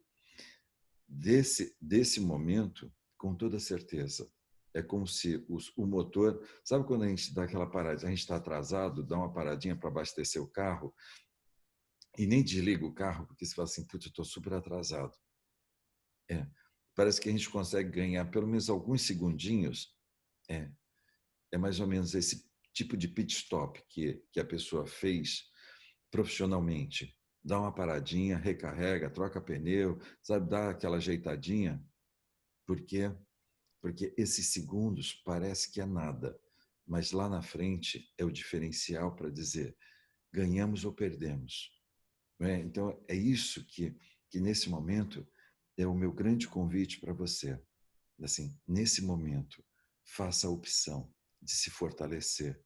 desse momento, com toda certeza, é como se o motor... Sabe quando a gente dá aquela parada, a gente está atrasado, dá uma paradinha para abastecer o carro e nem desliga o carro, porque você fala assim, putz, eu estou super atrasado. Parece que a gente consegue ganhar pelo menos alguns segundinhos. É mais ou menos esse tipo de pit stop que a pessoa fez profissionalmente. Dá uma paradinha, recarrega, troca pneu, sabe, dá aquela ajeitadinha. Por quê? Porque esses segundos parece que é nada, mas lá na frente é o diferencial para dizer ganhamos ou perdemos. Não é? Então, é isso que nesse momento é o meu grande convite para você. Assim, nesse momento, faça a opção de se fortalecer,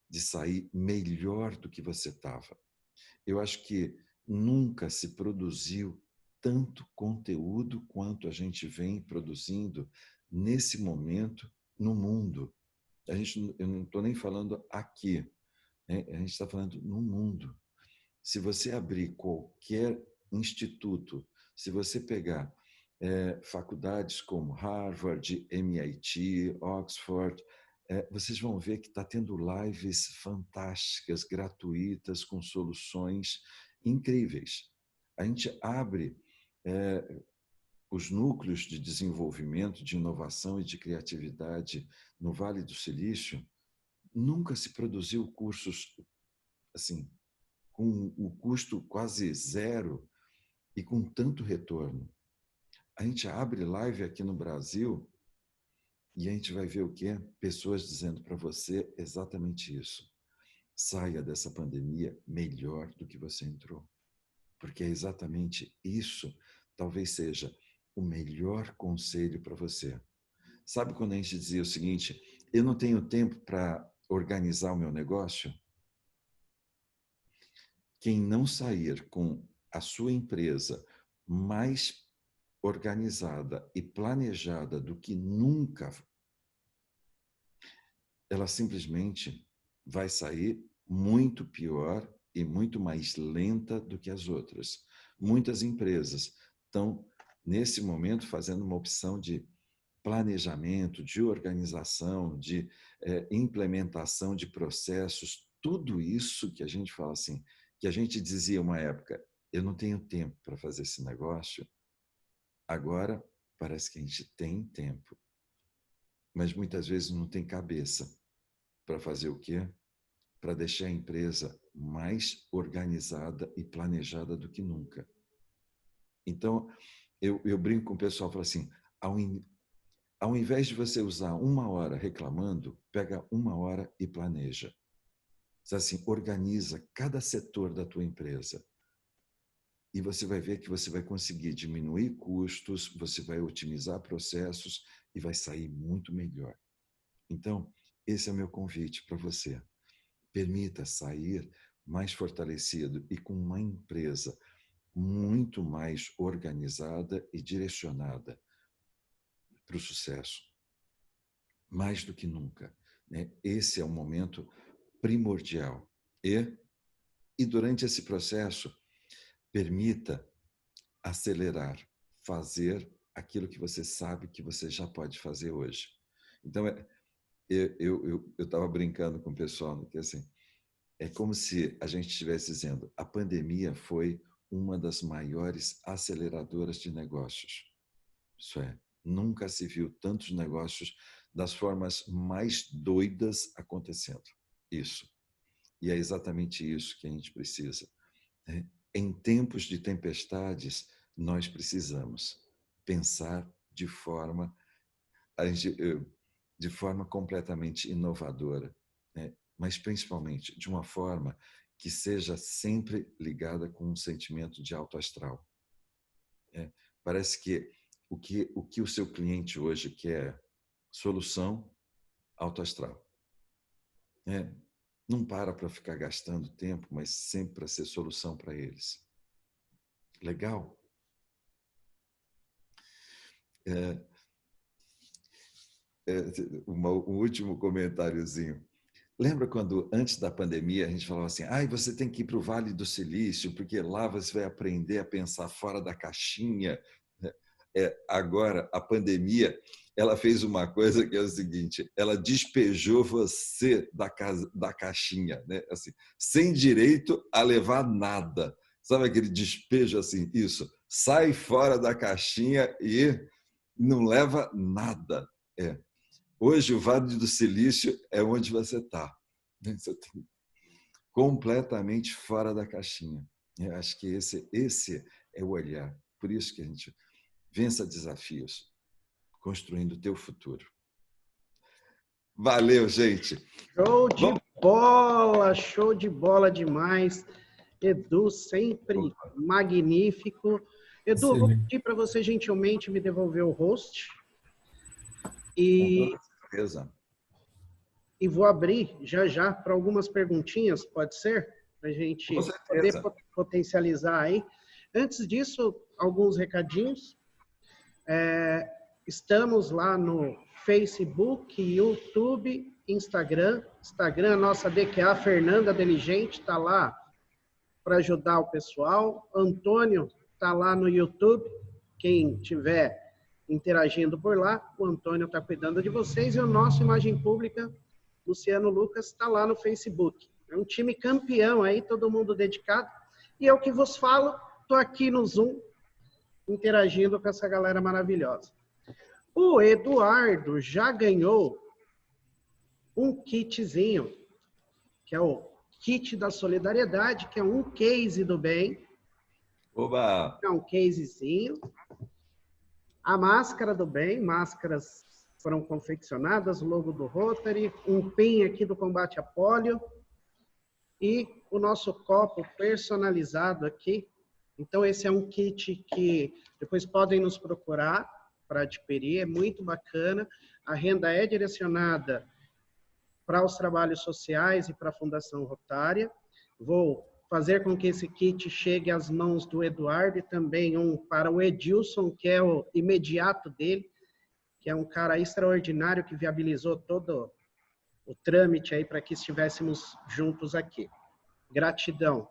de sair melhor do que você estava. Eu acho que nunca se produziu tanto conteúdo quanto a gente vem produzindo nesse momento no mundo. Eu não estou nem falando aqui, né? A gente está falando no mundo. Se você abrir qualquer instituto, se você pegar faculdades como Harvard, MIT, Oxford, vocês vão ver que está tendo lives fantásticas, gratuitas, com soluções incríveis. A gente abre os núcleos de desenvolvimento, de inovação e de criatividade no Vale do Silício. Nunca se produziu cursos assim, com o custo quase zero e com tanto retorno. A gente abre live aqui no Brasil e a gente vai ver o quê? Pessoas dizendo para você exatamente isso. Saia dessa pandemia melhor do que você entrou. Porque é exatamente isso, talvez seja o melhor conselho para você. Sabe quando a gente dizia o seguinte, eu não tenho tempo para organizar o meu negócio? Quem não sair com a sua empresa mais organizada e planejada do que nunca, ela simplesmente vai sair muito pior e muito mais lenta do que as outras. Muitas empresas estão, nesse momento, fazendo uma opção de planejamento, de organização, de implementação de processos, tudo isso que a gente fala assim, que a gente dizia uma época, eu não tenho tempo para fazer esse negócio, agora parece que a gente tem tempo, mas muitas vezes não tem cabeça para fazer o quê? Para deixar a empresa mais organizada e planejada do que nunca. Então, eu brinco com o pessoal, falo assim, ao invés de você usar 1 hora reclamando, pega 1 hora e planeja. Assim, organiza cada setor da tua empresa. E você vai ver que você vai conseguir diminuir custos, você vai otimizar processos e vai sair muito melhor. Então, esse é o meu convite para você. Permita sair mais fortalecido e com uma empresa muito mais organizada e direcionada para o sucesso, mais do que nunca, né? Esse é um momento primordial. E durante esse processo, permita acelerar, fazer aquilo que você sabe que você já pode fazer hoje. Então, eu estava brincando com o pessoal, que assim, é como se a gente estivesse dizendo, a pandemia foi uma das maiores aceleradoras de negócios. Isso é, nunca se viu tantos negócios das formas mais doidas acontecendo. Isso. E é exatamente isso que a gente precisa, né? Em tempos de tempestades, nós precisamos pensar de forma completamente inovadora, né? Mas principalmente de uma forma que seja sempre ligada com um sentimento de alto astral. Parece que o que o seu cliente hoje quer, solução alto astral. Não para ficar gastando tempo, mas sempre para ser solução para eles. Legal? Um último comentáriozinho. Lembra quando, antes da pandemia, a gente falava assim, você tem que ir para o Vale do Silício, porque lá você vai aprender a pensar fora da caixinha. Agora, a pandemia, ela fez uma coisa que é o seguinte, ela despejou você da caixinha, né? Assim, sem direito a levar nada. Sabe aquele despejo assim? Isso, sai fora da caixinha e não leva nada. Hoje, o Vale do Silício é onde você está. Você está completamente fora da caixinha. Eu acho que esse é o olhar. Por isso que a gente vença desafios, construindo o teu futuro. Valeu, gente! Show de bola demais. Edu, sempre magnífico. Edu, vou pedir para você gentilmente me devolver o host. Com certeza. E vou abrir já para algumas perguntinhas, pode ser? Para a gente poder potencializar aí. Antes disso, alguns recadinhos. Estamos lá no Facebook, YouTube, Instagram. Instagram, nossa DQA, Fernanda Deligente, está lá para ajudar o pessoal. Antônio está lá no YouTube. Quem tiver interagindo por lá, o Antônio está cuidando de vocês. E o nosso Imagem Pública, Luciano Lucas, está lá no Facebook. É um time campeão aí, todo mundo dedicado. E eu que vos falo, estou aqui no Zoom, interagindo com essa galera maravilhosa. O Eduardo já ganhou um kitzinho, que é o kit da solidariedade, que é um case do bem. Oba! É um casezinho. A máscara do bem, máscaras foram confeccionadas, o logo do Rotary, um pin aqui do combate à polio e o nosso copo personalizado aqui. Então, esse é um kit que depois podem nos procurar para adquirir, é muito bacana. A renda é direcionada para os trabalhos sociais e para a Fundação Rotária. Vou fazer com que esse kit chegue às mãos do Eduardo e também um para o Edilson, que é o imediato dele, que é um cara extraordinário que viabilizou todo o trâmite aí para que estivéssemos juntos aqui. Gratidão.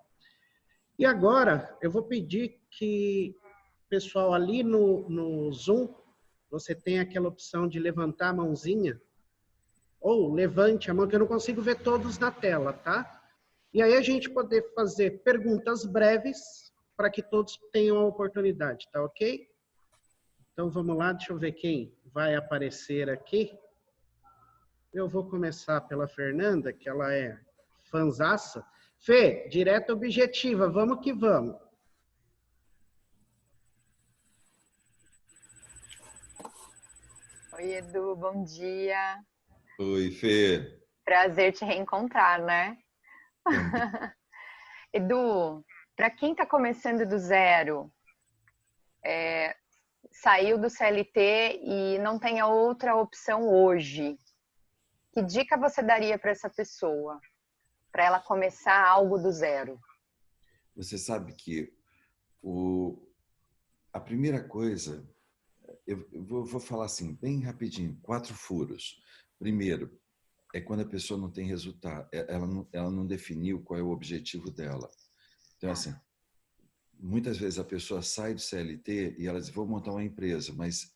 E agora, eu vou pedir que, pessoal, ali no Zoom, você tem aquela opção de levantar a mãozinha, ou levante a mão, que eu não consigo ver todos na tela, tá? E aí a gente poder fazer perguntas breves para que todos tenham a oportunidade, tá ok? Então vamos lá, deixa eu ver quem vai aparecer aqui. Eu vou começar pela Fernanda, que ela é fanzaça. Fê, direta objetiva, vamos que vamos. Oi, Edu, bom dia. Oi, Fê. Prazer te reencontrar, né? Edu, para quem está começando do zero, saiu do CLT e não tem a outra opção hoje, que dica você daria para essa pessoa, para ela começar algo do zero? Você sabe que A primeira coisa, eu vou falar assim, bem rapidinho, 4 furos. Primeiro, é quando a pessoa não tem resultado, ela não definiu qual é o objetivo dela. Então, assim, muitas vezes a pessoa sai do CLT e ela diz, vou montar uma empresa, mas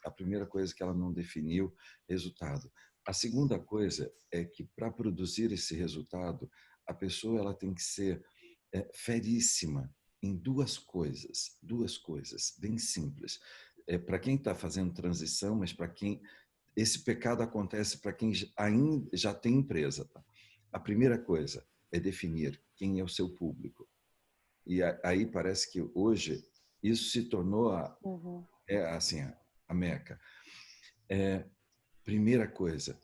a primeira coisa que ela não definiu é resultado. A segunda coisa é que, para produzir esse resultado, a pessoa ela tem que ser feríssima em duas coisas bem simples. Para quem está fazendo transição, mas para quem esse pecado acontece para quem ainda já tem empresa. Tá? A primeira coisa é definir quem é o seu público. E aí parece que hoje isso se tornou assim, a meca. Primeira coisa,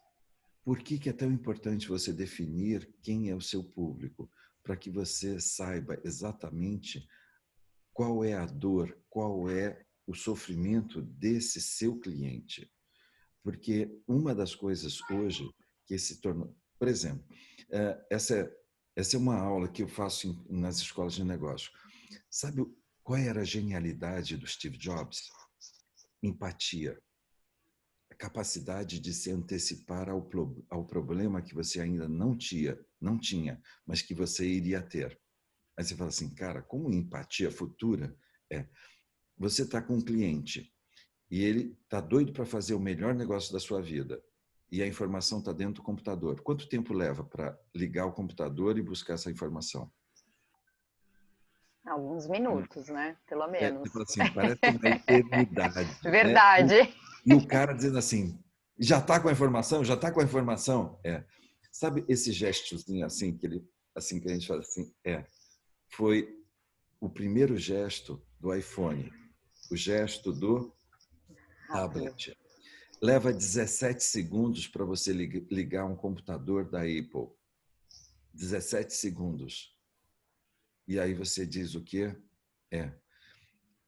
por que é tão importante você definir quem é o seu público? Para que você saiba exatamente qual é a dor, qual é o sofrimento desse seu cliente. Porque uma das coisas hoje que se tornou... Por exemplo, essa é uma aula que eu faço nas escolas de negócio. Sabe qual era a genialidade do Steve Jobs? Empatia. A capacidade de se antecipar ao problema que você ainda não tinha, mas que você iria ter. Aí você fala assim, cara, como empatia futura você está com um cliente e ele está doido para fazer o melhor negócio da sua vida e a informação está dentro do computador. Quanto tempo leva para ligar o computador e buscar essa informação? Alguns minutos, né? Pelo menos. Tipo assim, parece uma eternidade. Verdade. Né? E o cara dizendo assim, já está com a informação? Já está com a informação? Sabe esse gestozinho assim que a gente faz assim? Foi o primeiro gesto do iPhone, o gesto do tablet. Leva 17 segundos para você ligar um computador da Apple. 17 segundos. E aí você diz o quê?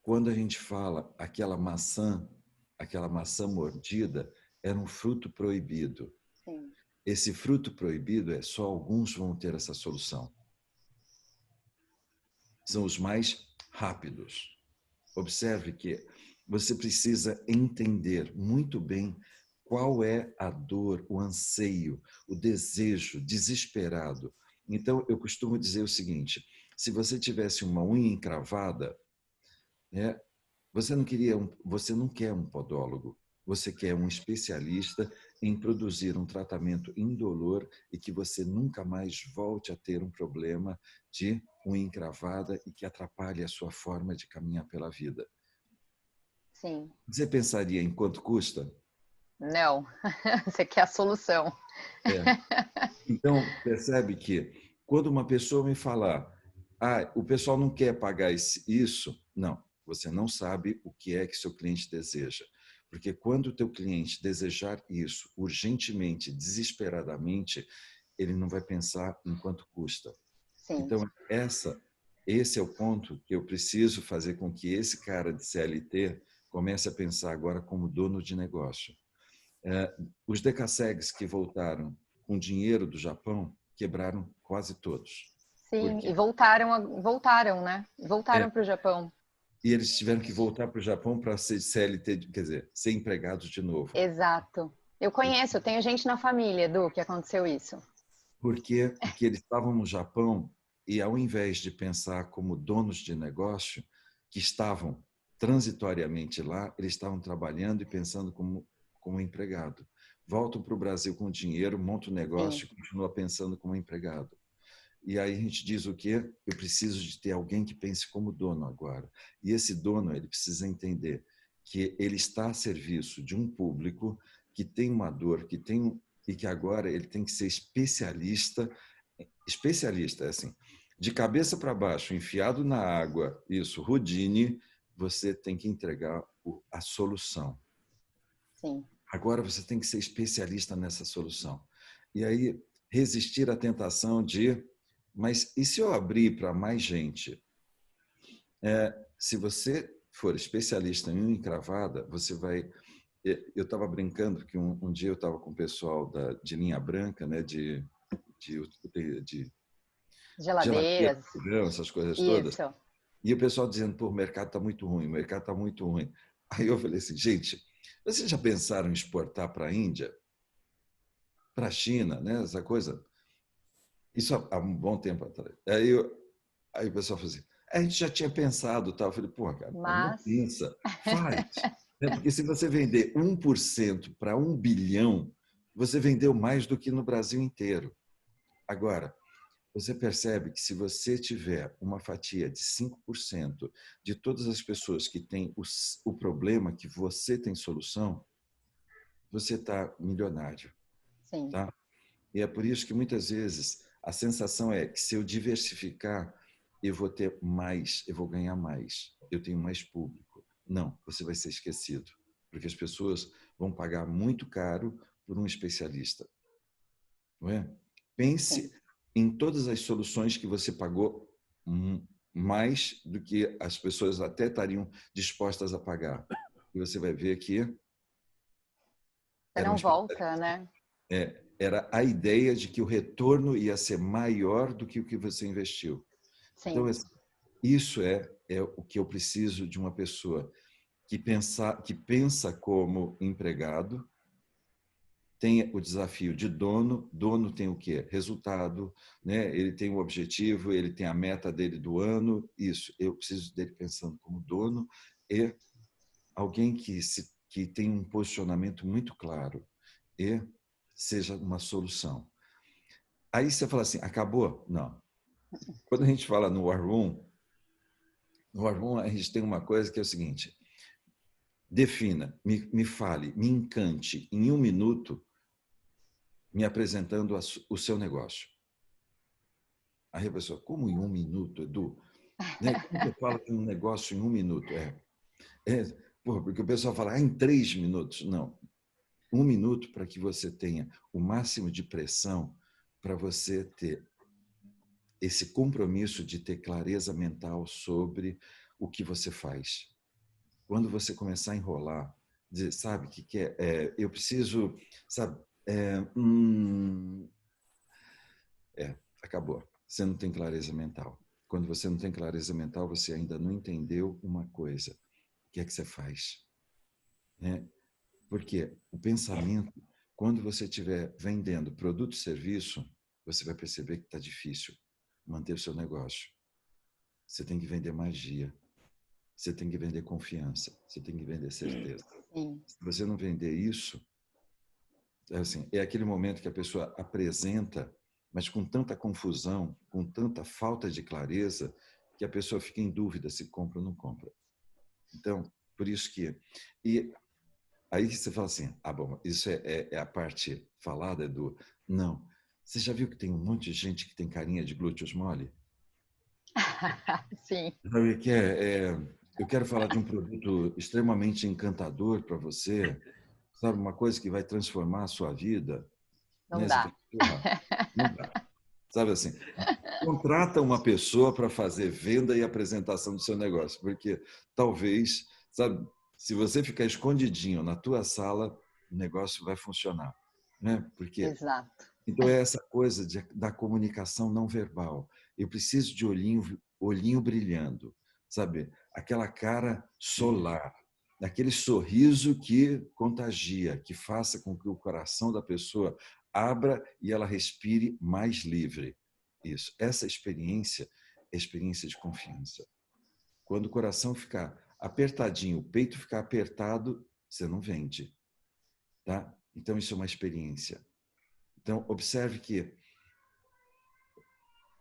Quando a gente fala aquela maçã mordida, era um fruto proibido. Sim. Esse fruto proibido só alguns vão ter essa solução. São os mais rápidos. Observe que você precisa entender muito bem qual é a dor, o anseio, o desejo desesperado. Então, eu costumo dizer o seguinte, se você tivesse uma unha encravada, você não quer um podólogo, você quer um especialista em produzir um tratamento indolor e que você nunca mais volte a ter um problema de unha encravada e que atrapalhe a sua forma de caminhar pela vida. Sim. Você pensaria em quanto custa? Não, você quer a solução. Então, percebe que quando uma pessoa me falar, o pessoal não quer pagar isso, não, você não sabe o que é que seu cliente deseja. Porque quando o teu cliente desejar isso urgentemente, desesperadamente, ele não vai pensar em quanto custa. Sim. Então, esse é o ponto que eu preciso fazer com que esse cara de CLT comece a pensar agora como dono de negócio. Os decassegues que voltaram com dinheiro do Japão quebraram quase todos. Sim, e voltaram, né? Voltaram para o Japão. E eles tiveram que voltar para o Japão para ser CLT, quer dizer, ser empregados de novo. Exato. Eu conheço, eu tenho gente na família, Edu, que aconteceu isso. Porque eles estavam no Japão e, ao invés de pensar como donos de negócio, que estavam transitoriamente lá, eles estavam trabalhando e pensando como empregado. Voltam para o Brasil com dinheiro, montam um negócio e continuam pensando como empregado. E aí a gente diz o quê? Eu preciso de ter alguém que pense como dono agora. E esse dono, ele precisa entender que ele está a serviço de um público que tem uma dor, e que agora ele tem que ser especialista, assim, de cabeça para baixo, enfiado na água, isso, Houdini, você tem que entregar a solução. Sim. Agora você tem que ser especialista nessa solução. E aí resistir à tentação de... Mas e se eu abrir para mais gente? Se você for especialista em unha encravada, você vai... Eu estava brincando que um dia eu estava com o pessoal de linha branca, né, de Geladeiras. geladeira, essas coisas Isso. todas. E o pessoal dizendo, pô, o mercado está muito ruim, o mercado está muito ruim. Aí eu falei assim, gente, vocês já pensaram em exportar para a Índia? Para a China, né? Essa coisa? Isso há um bom tempo atrás. Aí o pessoal falou assim, a gente já tinha pensado, tal. Eu falei, pô, cara, não pensa, faz. Porque se você vender 1% para 1 bilhão, você vendeu mais do que no Brasil inteiro. Agora, você percebe que se você tiver uma fatia de 5% de todas as pessoas que têm o problema que você tem solução, você está milionário. Sim. Tá? E é por isso que muitas vezes a sensação é que se eu diversificar, eu vou ter mais, eu vou ganhar mais, eu tenho mais público. Não, você vai ser esquecido, porque as pessoas vão pagar muito caro por um especialista. Não é? Pense Sim. em todas as soluções que você pagou mais do que as pessoas até estariam dispostas a pagar. E você vai ver que Você não volta, né? Era a ideia de que o retorno ia ser maior do que o que você investiu. Sim. Então, isso é o que eu preciso de uma pessoa que pensa como empregado, tem o desafio de dono. Dono tem o quê? Resultado, né? Ele tem um objetivo, ele tem a meta dele do ano. Isso, eu preciso dele pensando como dono e alguém que tem um posicionamento muito claro e seja uma solução. Aí você fala assim, acabou? Não. Quando a gente fala no War Room, a gente tem uma coisa que é o seguinte, defina, me fale, me encante em 1 minuto me apresentando o seu negócio. Aí a pessoa, como em 1 minuto, Edu? Né? Como eu falo de um negócio em 1 minuto? Porque o pessoal fala, em 3 minutos. Não. 1 minuto para que você tenha o máximo de pressão para você ter esse compromisso de ter clareza mental sobre o que você faz. Quando você começar a enrolar, dizer, sabe o que é? Eu preciso, sabe? Acabou. Você não tem clareza mental. Quando você não tem clareza mental, você ainda não entendeu uma coisa. O que é que você faz? Né? Porque o pensamento, quando você estiver vendendo produto e serviço, você vai perceber que está difícil manter o seu negócio. Você tem que vender magia. Você tem que vender confiança. Você tem que vender certeza. Sim. Se você não vender isso, assim, é aquele momento que a pessoa apresenta, mas com tanta confusão, com tanta falta de clareza, que a pessoa fica em dúvida se compra ou não compra. Então, por isso que... E aí você fala assim, bom, isso é a parte falada do... Não. Você já viu que tem um monte de gente que tem carinha de glúteos mole? Sim. Sabe o que eu quero falar de um produto extremamente encantador para você, sabe, uma coisa que vai transformar a sua vida. Não Né? dá. Não dá. Sabe assim, contrata uma pessoa para fazer venda e apresentação do seu negócio, porque talvez, sabe, se você ficar escondidinho na tua sala, o negócio vai funcionar, né? Porque Exato. então é essa coisa da comunicação não verbal. Eu preciso de olhinho brilhando, sabe? Aquela cara solar, aquele sorriso que contagia, que faça com que o coração da pessoa abra e ela respire mais livre. Isso. Essa experiência é experiência de confiança. Quando o coração ficar apertadinho, o peito ficar apertado, você não vende, tá? Então isso é uma experiência. Então observe que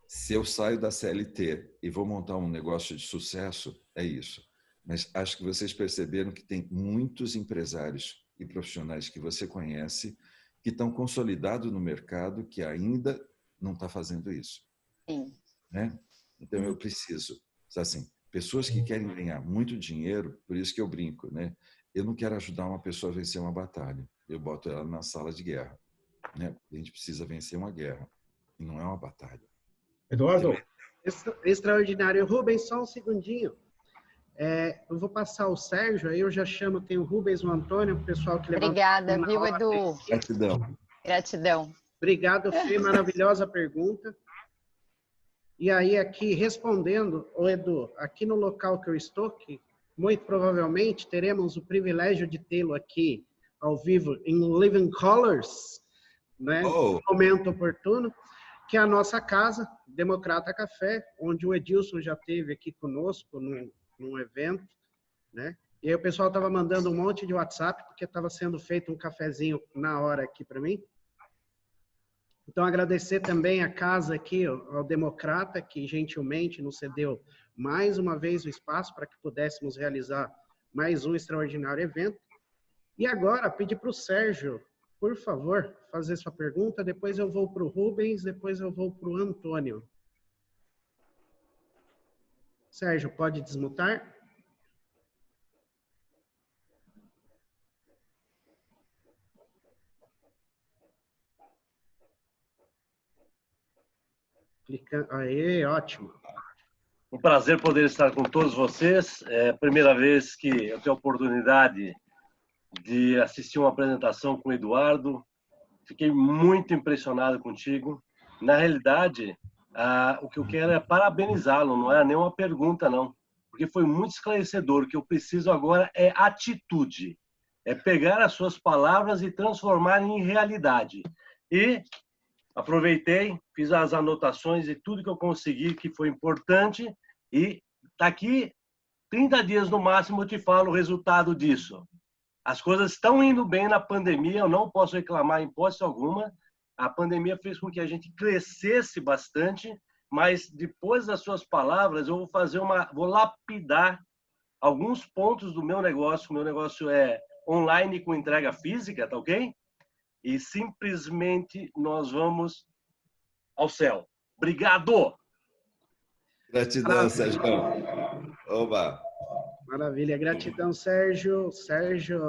se eu saio da CLT e vou montar um negócio de sucesso, é isso. Mas acho que vocês perceberam que tem muitos empresários e profissionais que você conhece que estão consolidados no mercado que ainda não está fazendo isso. Sim. Né? Então eu preciso, assim, pessoas que querem ganhar muito dinheiro, por isso que eu brinco, né? Eu não quero ajudar uma pessoa a vencer uma batalha, eu boto ela na sala de guerra, né? A gente precisa vencer uma guerra e não é uma batalha. Eduardo, extraordinário. Rubens, só um segundinho. Eu vou passar o Sérgio, aí eu já chamo, tem o Rubens e o Antônio, o pessoal que levantou. Obrigada, viu, Edu? Gratidão. Gratidão. Obrigado, Fê, maravilhosa pergunta. E aí aqui, respondendo, ô Edu, aqui no local que eu estou, que muito provavelmente teremos o privilégio de tê-lo aqui ao vivo em Living Colors, né? No momento oportuno, que é a nossa casa, Democrata Café, onde o Edilson já esteve aqui conosco num evento, né? E aí o pessoal estava mandando um monte de WhatsApp, porque estava sendo feito um cafezinho na hora aqui para mim. Então, agradecer também a casa aqui, ao Democrata, que gentilmente nos cedeu mais uma vez o espaço para que pudéssemos realizar mais um extraordinário evento. E agora, pedir para o Sérgio, por favor, fazer sua pergunta, depois eu vou para o Rubens, depois eu vou para o Antônio. Sérgio, pode desmutar? Aí, ótimo. Um prazer poder estar com todos vocês. É a primeira vez que eu tenho a oportunidade de assistir uma apresentação com o Eduardo. Fiquei muito impressionado contigo. Na realidade, o que eu quero é parabenizá-lo, não é nenhuma pergunta, não. Porque foi muito esclarecedor. O que eu preciso agora é atitude. É pegar as suas palavras e transformar em realidade. E aproveitei, fiz as anotações e tudo que eu consegui que foi importante e daqui 30 dias no máximo eu te falo o resultado disso. As coisas estão indo bem na pandemia, eu não posso reclamar em hipótese alguma. A pandemia fez com que a gente crescesse bastante, mas depois das suas palavras eu vou lapidar alguns pontos do meu negócio. O meu negócio é online com entrega física, tá ok? E simplesmente nós vamos ao céu. Obrigado! Gratidão, Sérgio. Oba! Maravilha, gratidão, Sérgio. Sérgio,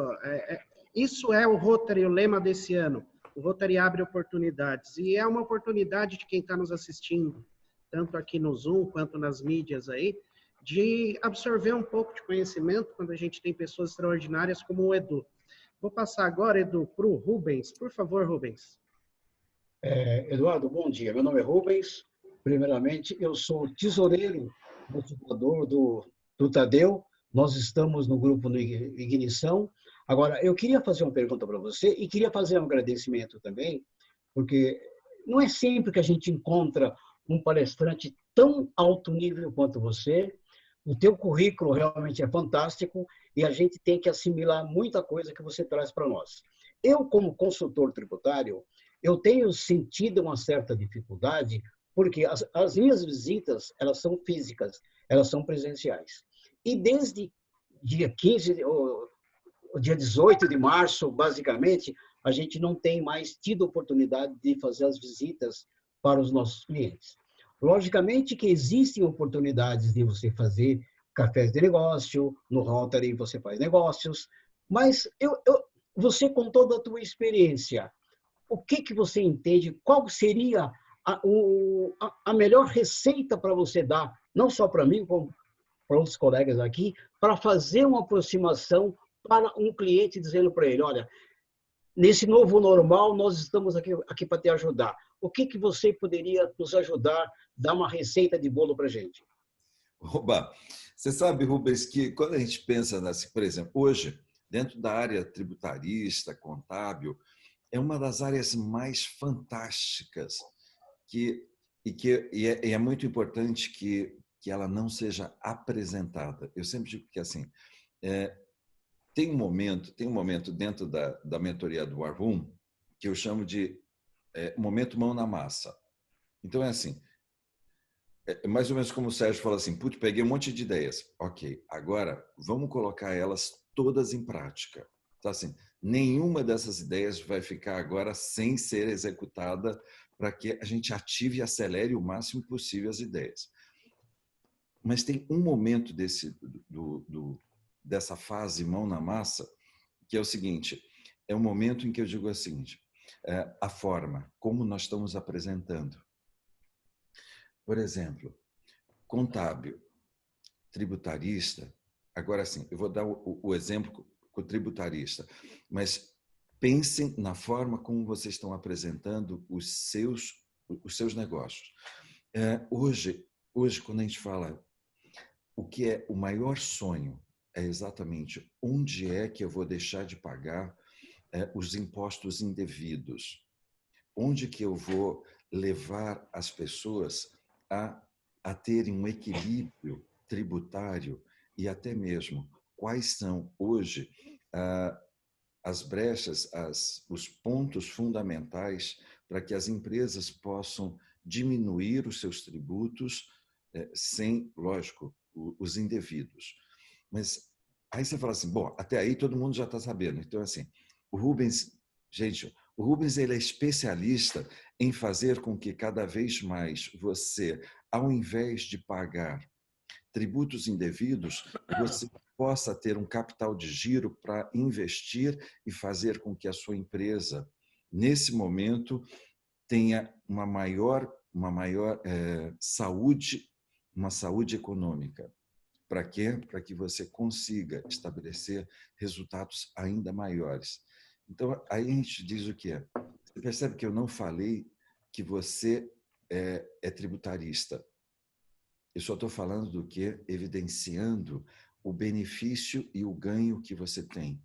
isso é o Rotary, o lema desse ano. O Rotary abre oportunidades. E é uma oportunidade de quem está nos assistindo, tanto aqui no Zoom quanto nas mídias aí, de absorver um pouco de conhecimento quando a gente tem pessoas extraordinárias como o Edu. Vou passar agora, Edu, para o Rubens. Por favor, Rubens. Eduardo, bom dia. Meu nome é Rubens. Primeiramente, eu sou tesoureiro motivador do Tadeu. Nós estamos no grupo no Ignição. Agora, eu queria fazer uma pergunta para você e queria fazer um agradecimento também, porque não é sempre que a gente encontra um palestrante tão alto nível quanto você. O teu currículo realmente é fantástico e a gente tem que assimilar muita coisa que você traz para nós. Eu, como consultor tributário, eu tenho sentido uma certa dificuldade porque as minhas visitas, elas são físicas, elas são presenciais. E desde dia 15, o dia 18 de março, basicamente, a gente não tem mais tido oportunidade de fazer as visitas para os nossos clientes. Logicamente que existem oportunidades de você fazer cafés de negócio, no Rotary você faz negócios, mas você, com toda a tua experiência, o que você entende, qual seria a melhor receita para você dar, não só para mim, como para outros colegas aqui, para fazer uma aproximação para um cliente, dizendo para ele, olha, nesse novo normal, nós estamos aqui para te ajudar. O que você poderia nos ajudar, dar uma receita de bolo para a gente? Oba, você sabe, Rubens, que quando a gente pensa por exemplo, hoje, dentro da área tributarista, contábil, é uma das áreas mais fantásticas e é muito importante que ela não seja apresentada. Eu sempre digo que assim, tem um momento dentro da mentoria do War Room que eu chamo de momento mão na massa. Então é assim, mais ou menos como o Sérgio falou assim, putz, peguei um monte de ideias. Ok, agora vamos colocar elas todas em prática. Então assim, nenhuma dessas ideias vai ficar agora sem ser executada para que a gente ative e acelere o máximo possível as ideias. Mas tem um momento dessa fase mão na massa, que é o seguinte, é um momento em que eu digo o seguinte, a forma, como nós estamos apresentando. Por exemplo, contábil, tributarista, agora sim, eu vou dar o exemplo com o tributarista, mas pensem na forma como vocês estão apresentando os seus negócios. Hoje, quando a gente fala o que é o maior sonho, é exatamente onde é que eu vou deixar de pagar os impostos indevidos, onde que eu vou levar as pessoas a terem um equilíbrio tributário e até mesmo quais são hoje as brechas, os pontos fundamentais para que as empresas possam diminuir os seus tributos sem, lógico, os indevidos. Mas aí você fala assim, bom, até aí todo mundo já está sabendo. Então, assim, o Rubens, gente, o Rubens ele é especialista em fazer com que cada vez mais você, ao invés de pagar tributos indevidos, você possa ter um capital de giro para investir e fazer com que a sua empresa, nesse momento, tenha uma maior saúde, uma saúde econômica. Para quê? Para que você consiga estabelecer resultados ainda maiores. Então, aí a gente diz o quê? Você percebe que eu não falei que você é tributarista. Eu só estou falando do que? Evidenciando o benefício e o ganho que você tem.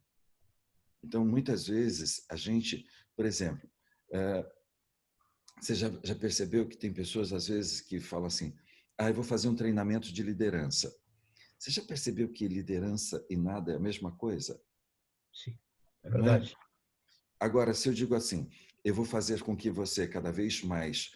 Então, muitas vezes, a gente, por exemplo, você já percebeu que tem pessoas, às vezes, que falam assim, eu vou fazer um treinamento de liderança. Você já percebeu que liderança e nada é a mesma coisa? Sim, é verdade. Agora, se eu digo assim, eu vou fazer com que você cada vez mais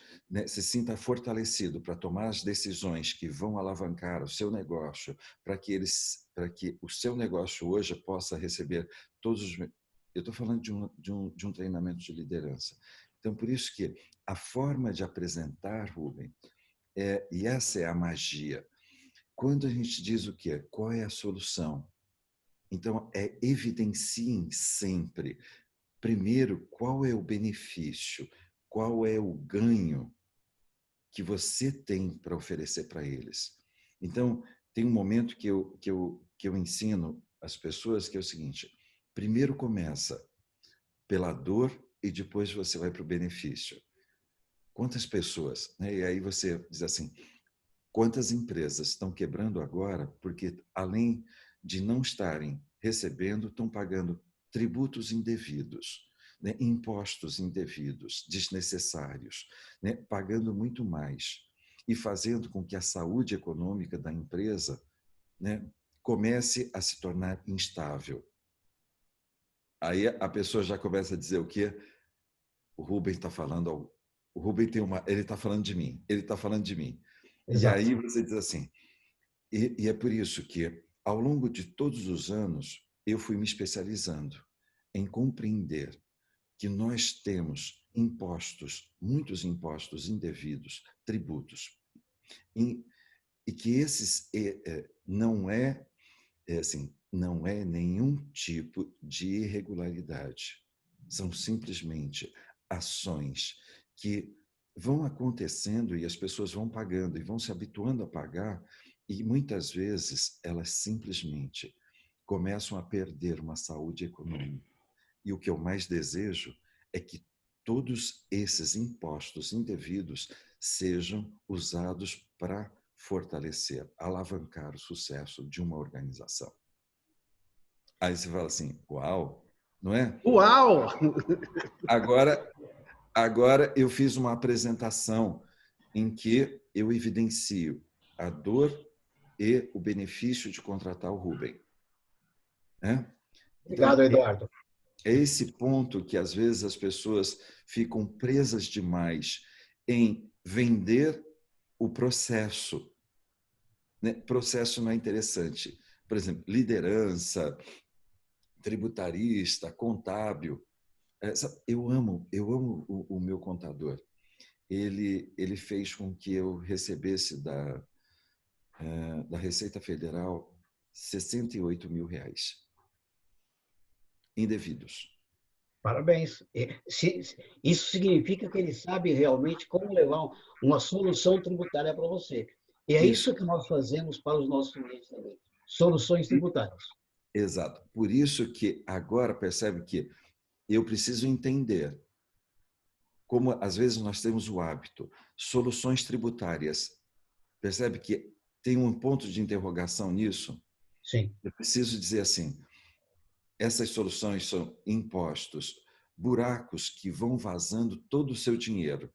se sinta fortalecido para tomar as decisões que vão alavancar o seu negócio, para que o seu negócio hoje possa receber todos os... Eu estou falando de um treinamento de liderança. Então, por isso que a forma de apresentar, Rubem, e essa é a magia. Quando a gente diz o quê? Qual é a solução? Então, evidenciem sempre, primeiro, qual é o benefício, qual é o ganho que você tem para oferecer para eles. Então, tem um momento que eu ensino as pessoas que é o seguinte, primeiro começa pela dor e depois você vai para o benefício. Quantas pessoas, né? E aí você diz assim, quantas empresas estão quebrando agora porque, além de não estarem recebendo, estão pagando tributos indevidos, né? Impostos indevidos, desnecessários, né? Pagando muito mais e fazendo com que a saúde econômica da empresa, né, comece a se tornar instável. Aí a pessoa já começa a dizer o quê? O Rubem está falando, o Rubem ele está falando de mim, ele está falando de mim. Exato. E aí você diz assim, e é por isso que, ao longo de todos os anos, eu fui me especializando em compreender que nós temos impostos, muitos impostos indevidos, tributos, e que esses não é nenhum tipo de irregularidade. São simplesmente ações que vão acontecendo e as pessoas vão pagando e vão se habituando a pagar e muitas vezes elas simplesmente começam a perder uma saúde econômica. E o que eu mais desejo é que todos esses impostos indevidos sejam usados para fortalecer, alavancar o sucesso de uma organização. Aí você fala assim, uau, não é? Uau! Agora eu fiz uma apresentação em que eu evidencio a dor e o benefício de contratar o Rubem. Obrigado, Eduardo. É esse ponto que, às vezes, as pessoas ficam presas demais em vender o processo. Né? Processo não é interessante. Por exemplo, liderança, tributarista, contábil. Eu amo o meu contador. Ele fez com que eu recebesse da Receita Federal R$68 mil indevidos. Parabéns. Isso significa que ele sabe realmente como levar uma solução tributária para você. E é isso que nós fazemos para os nossos clientes também. Soluções tributárias. Exato. Por isso que agora percebe que eu preciso entender como às vezes nós temos o hábito, soluções tributárias. Percebe que tem um ponto de interrogação nisso? Sim. Eu preciso dizer assim, essas soluções são impostos, buracos que vão vazando todo o seu dinheiro.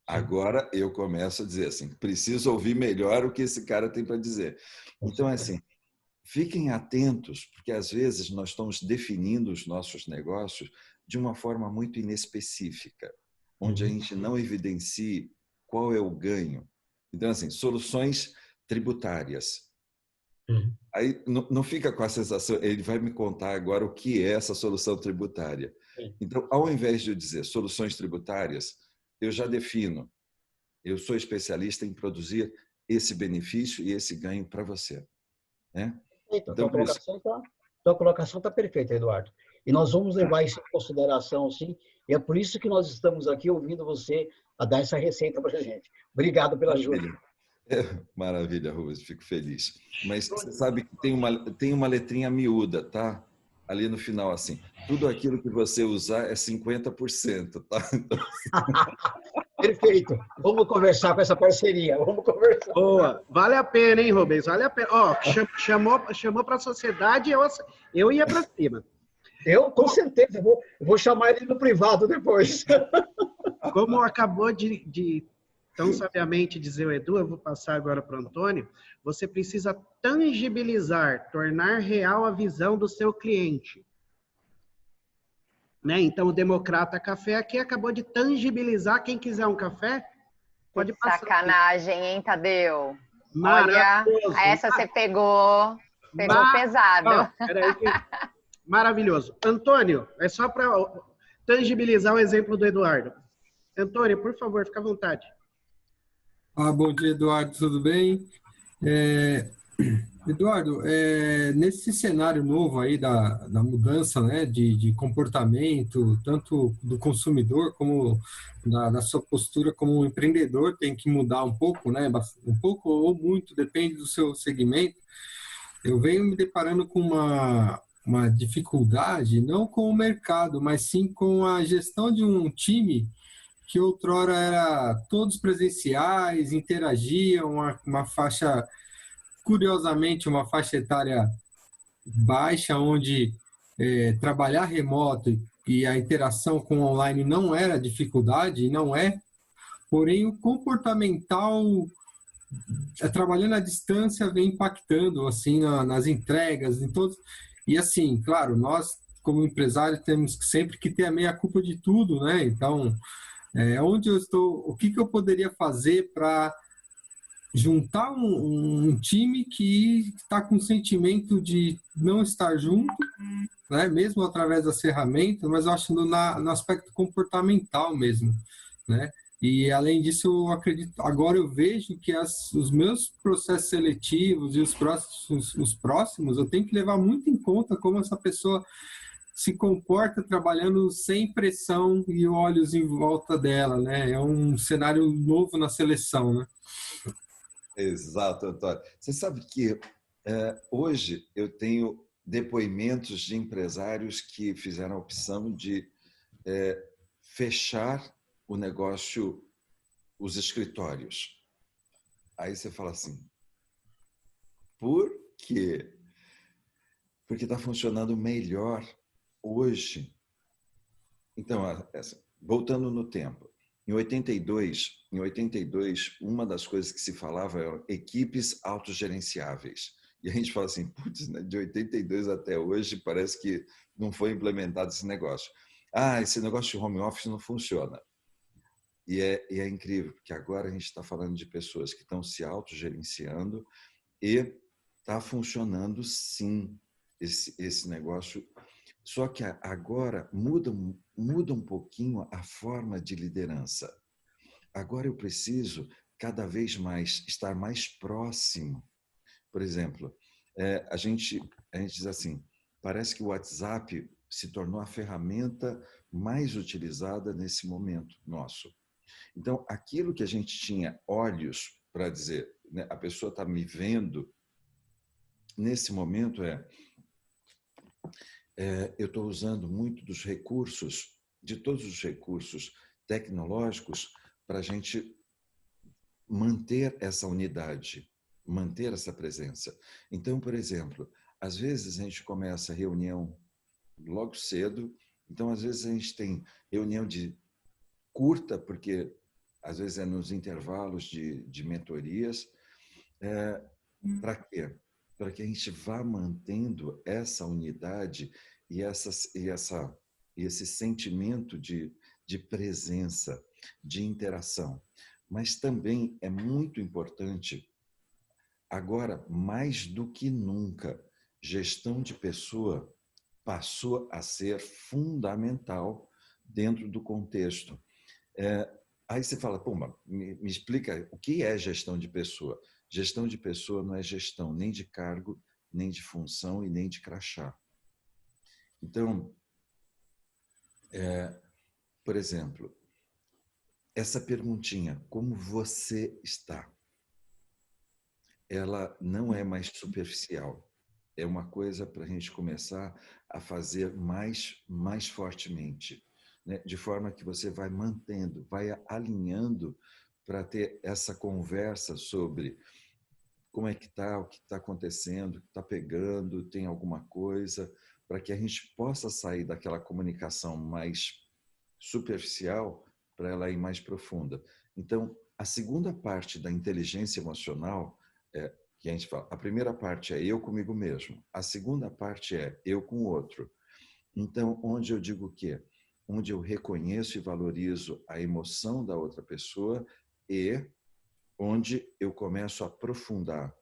Agora eu começo a dizer assim, preciso ouvir melhor o que esse cara tem para dizer. Então, assim, fiquem atentos, porque às vezes nós estamos definindo os nossos negócios de uma forma muito inespecífica, onde a gente não evidencie qual é o ganho. Então, assim, soluções tributárias. Aí não fica com a sensação, ele vai me contar agora o que é essa solução tributária. Então, ao invés de eu dizer soluções tributárias, eu já defino, eu sou especialista em produzir esse benefício e esse ganho para você. Né? Então, Então, tua colocação está perfeita, Eduardo. E nós vamos levar isso em consideração, sim. E é por isso que nós estamos aqui ouvindo você a dar essa receita para a gente. Obrigado pela ajuda. Maravilha, Rubens, fico feliz. Mas você sabe que tem uma letrinha miúda, tá? Ali no final, assim, tudo aquilo que você usar é 50%, tá? Então... Perfeito. Vamos conversar com essa parceria. Vamos conversar. Boa. Vale a pena, hein, Rubens? Vale a pena. Ó, chamou para a sociedade, eu ia para cima. Eu, com certeza, vou chamar ele no privado depois. Como acabou de tão sabiamente dizer o Edu, eu vou passar agora para o Antônio, você precisa tangibilizar, tornar real a visão do seu cliente. Né? Então, o Democrata Café aqui acabou de tangibilizar. Quem quiser um café, pode passar. Sacanagem, hein, Tadeu? Olha, essa você pegou pesado. Ó, peraí que... Maravilhoso. Antônio, é só para tangibilizar o exemplo do Eduardo. Antônio, por favor, fica à vontade. Bom dia, Eduardo, tudo bem? Eduardo, nesse cenário novo aí da mudança, né, de comportamento, tanto do consumidor como da sua postura como empreendedor, tem que mudar um pouco, né, um pouco ou muito, depende do seu segmento. Eu venho me deparando com uma dificuldade, não com o mercado, mas sim com a gestão de um time que outrora era todos presenciais, interagiam, uma faixa, curiosamente, uma faixa etária baixa, onde trabalhar remoto e a interação com o online não era dificuldade, não é, porém o comportamental, trabalhando à distância, vem impactando assim nas entregas, em todos. E assim, claro, nós como empresários temos sempre que ter a meia-culpa de tudo, né? Então, onde eu estou, o que eu poderia fazer para juntar um time que está com o sentimento de não estar junto, né? Mesmo através das ferramentas, mas eu acho no aspecto comportamental mesmo, né? E além disso, eu acredito, agora eu vejo que os meus processos seletivos e os próximos, eu tenho que levar muito em conta como essa pessoa se comporta trabalhando sem pressão e olhos em volta dela, né? É um cenário novo na seleção, né? Exato, Antônio. Você sabe que hoje eu tenho depoimentos de empresários que fizeram a opção de fechar o negócio, os escritórios. Aí você fala assim, por quê? Porque está funcionando melhor hoje. Então, voltando no tempo, em 82, uma das coisas que se falava eram equipes autogerenciáveis. E a gente fala assim, putz, né, de 82 até hoje parece que não foi implementado esse negócio. Esse negócio de home office não funciona. E é incrível, porque agora a gente está falando de pessoas que estão se autogerenciando e está funcionando sim esse negócio. Só que agora muda um pouquinho a forma de liderança. Agora eu preciso cada vez mais estar mais próximo. Por exemplo, a gente diz assim, parece que o WhatsApp se tornou a ferramenta mais utilizada nesse momento nosso. Então, aquilo que a gente tinha olhos para dizer, né, a pessoa está me vendo, nesse momento eu estou usando muito dos recursos, de todos os recursos tecnológicos para a gente manter essa unidade, manter essa presença. Então, por exemplo, às vezes a gente começa a reunião logo cedo, então às vezes a gente tem reunião de curta, porque às vezes é nos intervalos de mentorias. Para quê? Para que a gente vá mantendo essa unidade e esse sentimento de presença, de interação. Mas também é muito importante, agora mais do que nunca, gestão de pessoa passou a ser fundamental dentro do contexto. Aí você fala, pô, me explica o que é gestão de pessoa. Gestão de pessoa não é gestão nem de cargo, nem de função e nem de crachá. Então, por exemplo, essa perguntinha, como você está? Ela não é mais superficial. É uma coisa para a gente começar a fazer mais fortemente, né? De forma que você vai mantendo, vai alinhando para ter essa conversa sobre como é que está, o que está acontecendo, o que está pegando, tem alguma coisa, para que a gente possa sair daquela comunicação mais superficial para ela ir mais profunda. Então, a segunda parte da inteligência emocional que a gente fala, a primeira parte é eu comigo mesmo, a segunda parte é eu com o outro. Então, onde eu digo o quê? Onde eu reconheço e valorizo a emoção da outra pessoa e onde eu começo a aprofundar,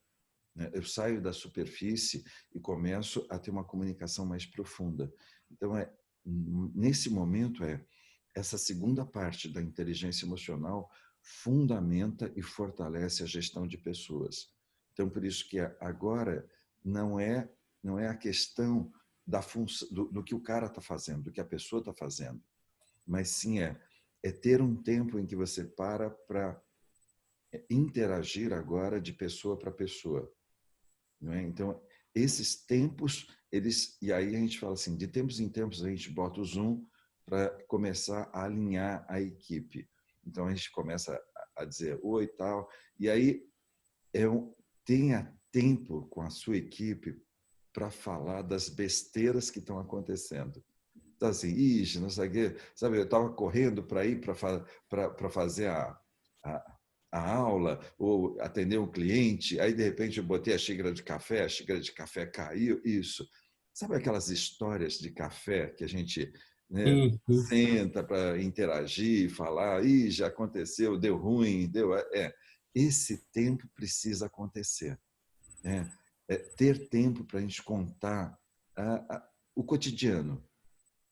né? Eu saio da superfície e começo a ter uma comunicação mais profunda. Então, nesse momento, essa segunda parte da inteligência emocional fundamenta e fortalece a gestão de pessoas. Então, por isso que agora não é a questão da função, do que o cara está fazendo, do que a pessoa está fazendo, mas sim é ter um tempo em que você para interagir agora de pessoa para pessoa. Não é? Então, esses tempos, e aí a gente fala assim, de tempos em tempos a gente bota o Zoom para começar a alinhar a equipe. Então, a gente começa a dizer oi e tal, e aí tenha tempo com a sua equipe para falar das besteiras que estão acontecendo. Então, assim, não sei o quê, sabe, eu estava correndo para ir para fazer a aula ou atender um cliente, aí de repente eu botei a xícara de café caiu, isso. Sabe aquelas histórias de café que a gente, né, senta para interagir, falar, já aconteceu, deu ruim, esse tempo precisa acontecer. Ter tempo para a gente contar o cotidiano,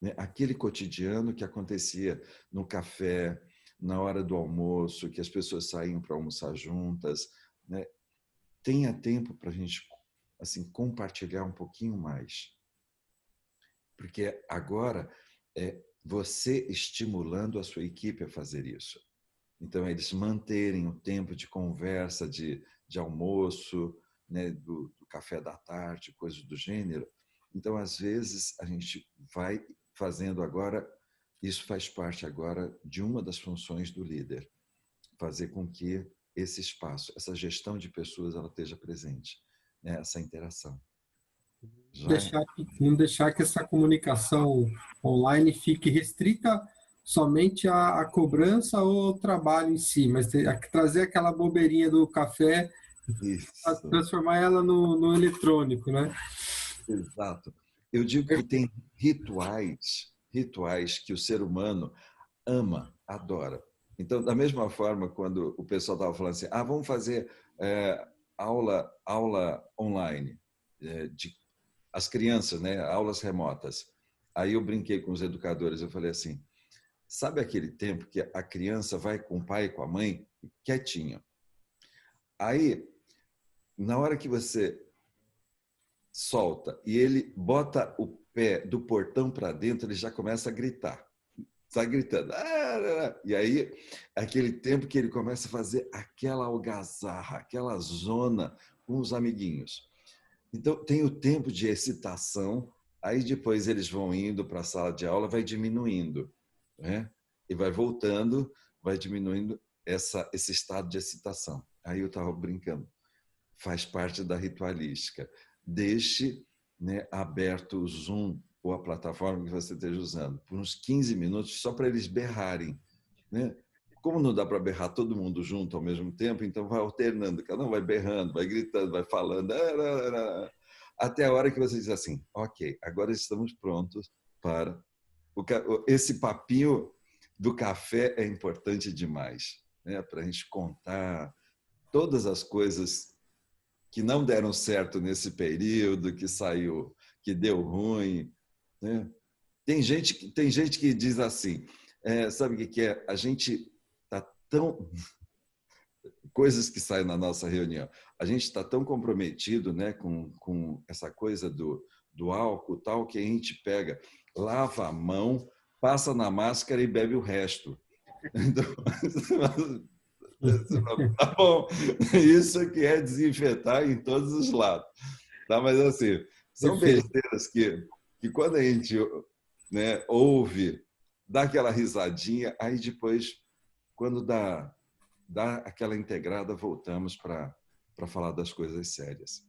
né? Aquele cotidiano que acontecia no café, na hora do almoço, que as pessoas saíam para almoçar juntas, né? Tenha tempo para a gente assim, compartilhar um pouquinho mais. Porque agora é você estimulando a sua equipe a fazer isso. Então, eles manterem o tempo de conversa, de almoço, né, do café da tarde, coisas do gênero. Então, às vezes, a gente vai fazendo agora, isso faz parte agora de uma das funções do líder, fazer com que esse espaço, essa gestão de pessoas, ela esteja presente, né, essa interação. Não deixar que essa comunicação online fique restrita somente à cobrança ou ao trabalho em si, mas trazer aquela bobeirinha do café, transformar ela no eletrônico, né? Exato. Eu digo que tem rituais que o ser humano ama, adora. Então, da mesma forma, quando o pessoal estava falando assim, vamos fazer aula online, as crianças, né, aulas remotas. Aí eu brinquei com os educadores, eu falei assim, sabe aquele tempo que a criança vai com o pai e com a mãe, quietinho. Aí, na hora que você solta e ele bota o pé do portão para dentro, ele já começa a gritar. Está gritando. E aí, aquele tempo que ele começa a fazer aquela algazarra, aquela zona com os amiguinhos. Então, tem o tempo de excitação, aí depois eles vão indo para a sala de aula, vai diminuindo, né? e vai voltando, vai diminuindo esse estado de excitação. Aí eu estava brincando, faz parte da ritualística. Deixe, né, aberto o Zoom ou a plataforma que você esteja usando por uns 15 minutos só para eles berrarem, né? Como não dá para berrar todo mundo junto ao mesmo tempo, então vai alternando, cada um vai berrando, vai gritando, vai falando, até a hora que você diz assim, ok, agora estamos prontos para... Esse papinho do café é importante demais, né? Para a gente contar todas as coisas que não deram certo nesse período, que saiu, que deu ruim, né? Tem gente que diz assim, sabe o que é? A gente está tão... Coisas que saem na nossa reunião. A gente está tão comprometido, né, com essa coisa do álcool, tal, que a gente pega, lava a mão, passa na máscara e bebe o resto. Então, tá bom, isso que é desinfetar em todos os lados. Tá? Mas, assim, são besteiras que quando a gente, né, ouve, dá aquela risadinha, aí depois, quando dá aquela integrada, voltamos para falar das coisas sérias.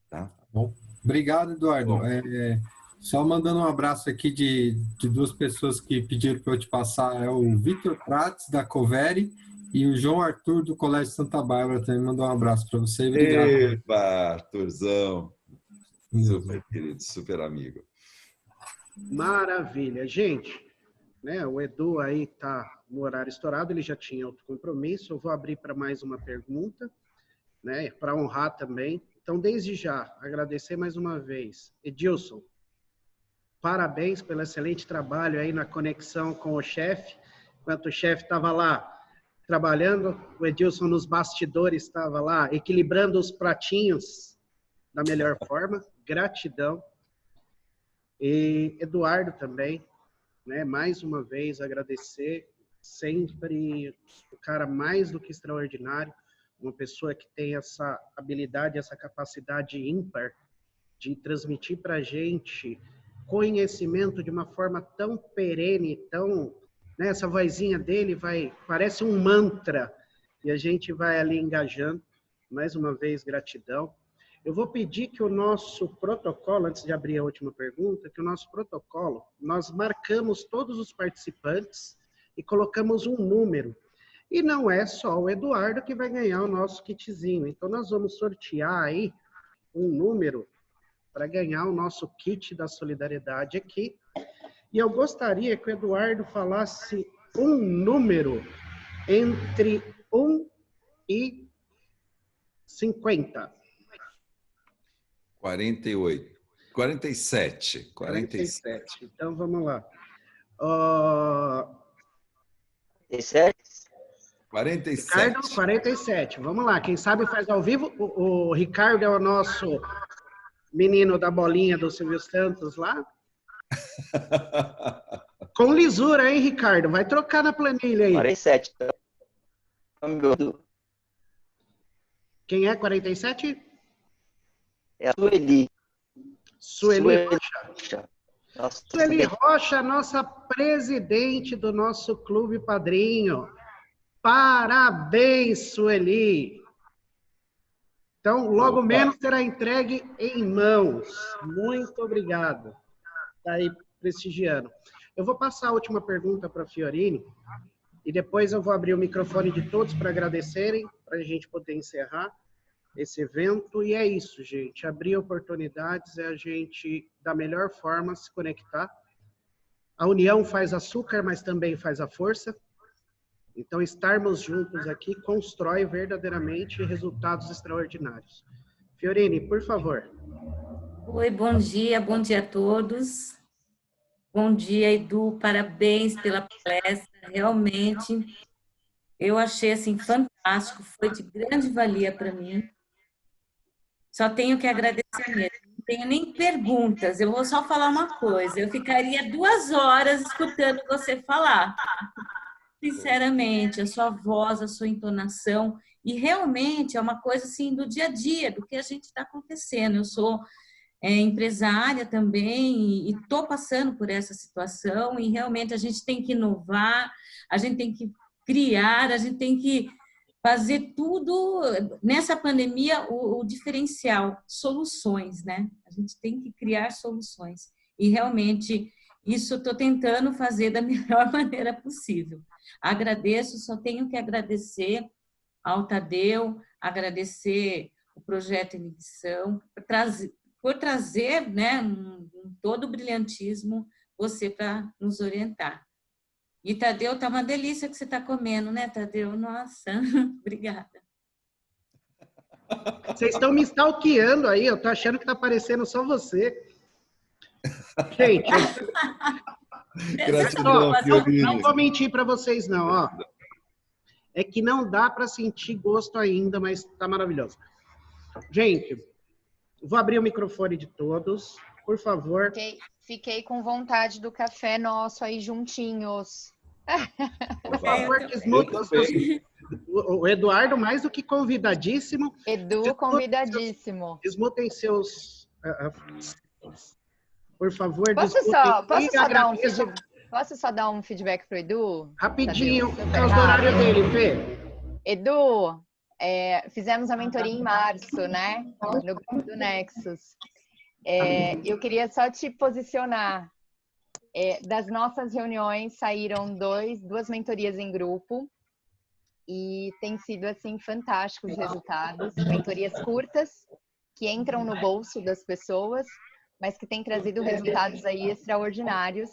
Tá? Bom, obrigado, Eduardo. Bom. Só mandando um abraço aqui de duas pessoas que pediram para eu te passar, é o Vitor Prats, da Coveri, e o João Arthur, do Colégio Santa Bárbara, também mandou um abraço para você. Obrigado. Epa, Arthurzão. Super querido, super amigo. Maravilha. Gente, né, o Edu aí está no horário estourado, ele já tinha outro compromisso. Eu vou abrir para mais uma pergunta, né, para honrar também. Então, desde já, agradecer mais uma vez. Edilson, parabéns pelo excelente trabalho aí na conexão com o chefe. Enquanto o chefe estava lá trabalhando, o Edilson nos bastidores estava lá equilibrando os pratinhos da melhor forma. Gratidão. E Eduardo também, né, mais uma vez agradecer, sempre o cara mais do que extraordinário, uma pessoa que tem essa habilidade, essa capacidade ímpar de transmitir para a gente conhecimento de uma forma tão perene, tão, né, essa vozinha dele parece um mantra, e a gente vai ali engajando. Mais uma vez, gratidão. Eu vou pedir que o nosso protocolo, antes de abrir a última pergunta, que o nosso protocolo, nós marcamos todos os participantes e colocamos um número. E não é só o Eduardo que vai ganhar o nosso kitzinho. Então, nós vamos sortear aí um número para ganhar o nosso kit da solidariedade aqui. E eu gostaria que o Eduardo falasse um número entre 1 e 50. 48. 47. 47. Então, vamos lá. 47? 47. Ricardo, 47. Vamos lá. Quem sabe faz ao vivo. O Ricardo é o nosso menino da bolinha do Silvio Santos lá. Com lisura, hein, Ricardo? Vai trocar na planilha aí. 47. Quem é 47? É a Sueli. Sueli Rocha. Nossa, Sueli Rocha, nossa presidente do nosso clube padrinho. Parabéns, Sueli. Então, logo menos será entregue em mãos. Muito obrigado. Está aí prestigiando. Eu vou passar a última pergunta para a Fiorini e depois eu vou abrir o microfone de todos para agradecerem, para a gente poder encerrar esse evento. E é isso, gente. Abrir oportunidades é a gente, da melhor forma, se conectar. A união faz açúcar, mas também faz a força. Então, estarmos juntos aqui constrói verdadeiramente resultados extraordinários. Fiorini, por favor. Oi, bom dia a todos. Bom dia, Edu, parabéns pela palestra. Realmente, eu achei assim fantástico, foi de grande valia para mim. Só tenho que agradecer mesmo. Não tenho nem perguntas, eu vou só falar uma coisa. Eu ficaria 2 horas escutando você falar. Sinceramente, a sua voz, a sua entonação, e realmente é uma coisa assim do dia a dia, do que a gente está acontecendo. Eu sou empresária também e estou passando por essa situação e realmente a gente tem que inovar, a gente tem que criar, a gente tem que fazer tudo nessa pandemia, o diferencial, soluções, né? A gente tem que criar soluções e realmente isso eu estou tentando fazer da melhor maneira possível. Agradeço, só tenho que agradecer ao Tadeu, agradecer o Projeto Ignição, por trazer, né, todo o brilhantismo, você para nos orientar. E, Tadeu, tá uma delícia que você está comendo, né, Tadeu? Nossa, obrigada. Vocês estão me stalkeando aí, eu tô achando que tá aparecendo só você. Gente, Gratidão, não vou mentir para vocês, não, ó. É que não dá para sentir gosto ainda, mas tá maravilhoso. Gente, vou abrir o microfone de todos, por favor. Fiquei com vontade do café nosso aí juntinhos. Por favor, desmutem o Eduardo, mais do que convidadíssimo. Edu, convidadíssimo. Desmutem seus... Por favor, Posso só dar um feedback pro Edu? Rapidinho, por causa do horário dele, Fê. Edu, fizemos a mentoria em março, né? No grupo do Nexus. Eu queria só te posicionar. Das nossas reuniões saíram duas mentorias em grupo e tem sido assim fantásticos os resultados. Mentorias curtas que entram no bolso das pessoas, mas que têm trazido resultados aí extraordinários.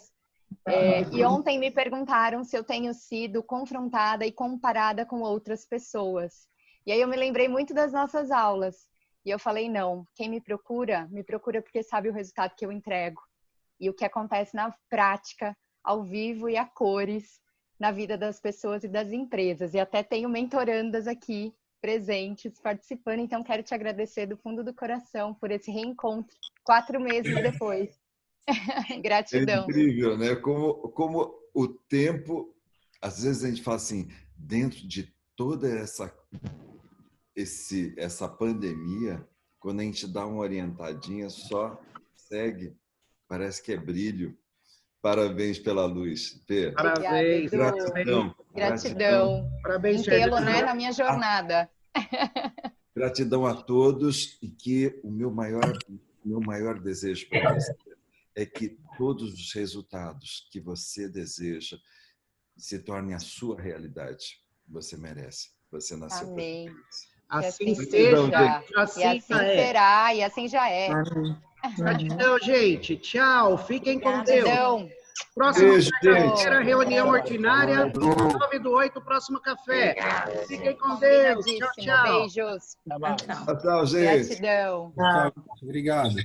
E ontem me perguntaram se eu tenho sido confrontada e comparada com outras pessoas. E aí eu me lembrei muito das nossas aulas. E eu falei, não, quem me procura porque sabe o resultado que eu entrego. E o que acontece na prática, ao vivo e a cores, na vida das pessoas e das empresas. E até tenho mentorandas aqui presentes, participando. Então, quero te agradecer do fundo do coração por esse reencontro, 4 meses depois. Gratidão. É incrível, né? Como o tempo... Às vezes a gente fala assim, dentro de toda essa pandemia, quando a gente dá uma orientadinha, só segue, parece que é brilho. Parabéns pela luz, Pê. Parabéns. Gratidão. Parabéns, tê-lo, né, na minha jornada. Gratidão a todos e que o meu maior desejo para você é que todos os resultados que você deseja se tornem a sua realidade. Você merece. Você nasceu para isso. Assim seja, assim será, e assim já é. Gratidão, gente. Tchau. Fiquem com Deus. Próxima reunião ordinária, 9/8, próximo café. Fiquem com Deus. Tchau, tchau. Beijos. Tchau, gente. Gratidão. Obrigado.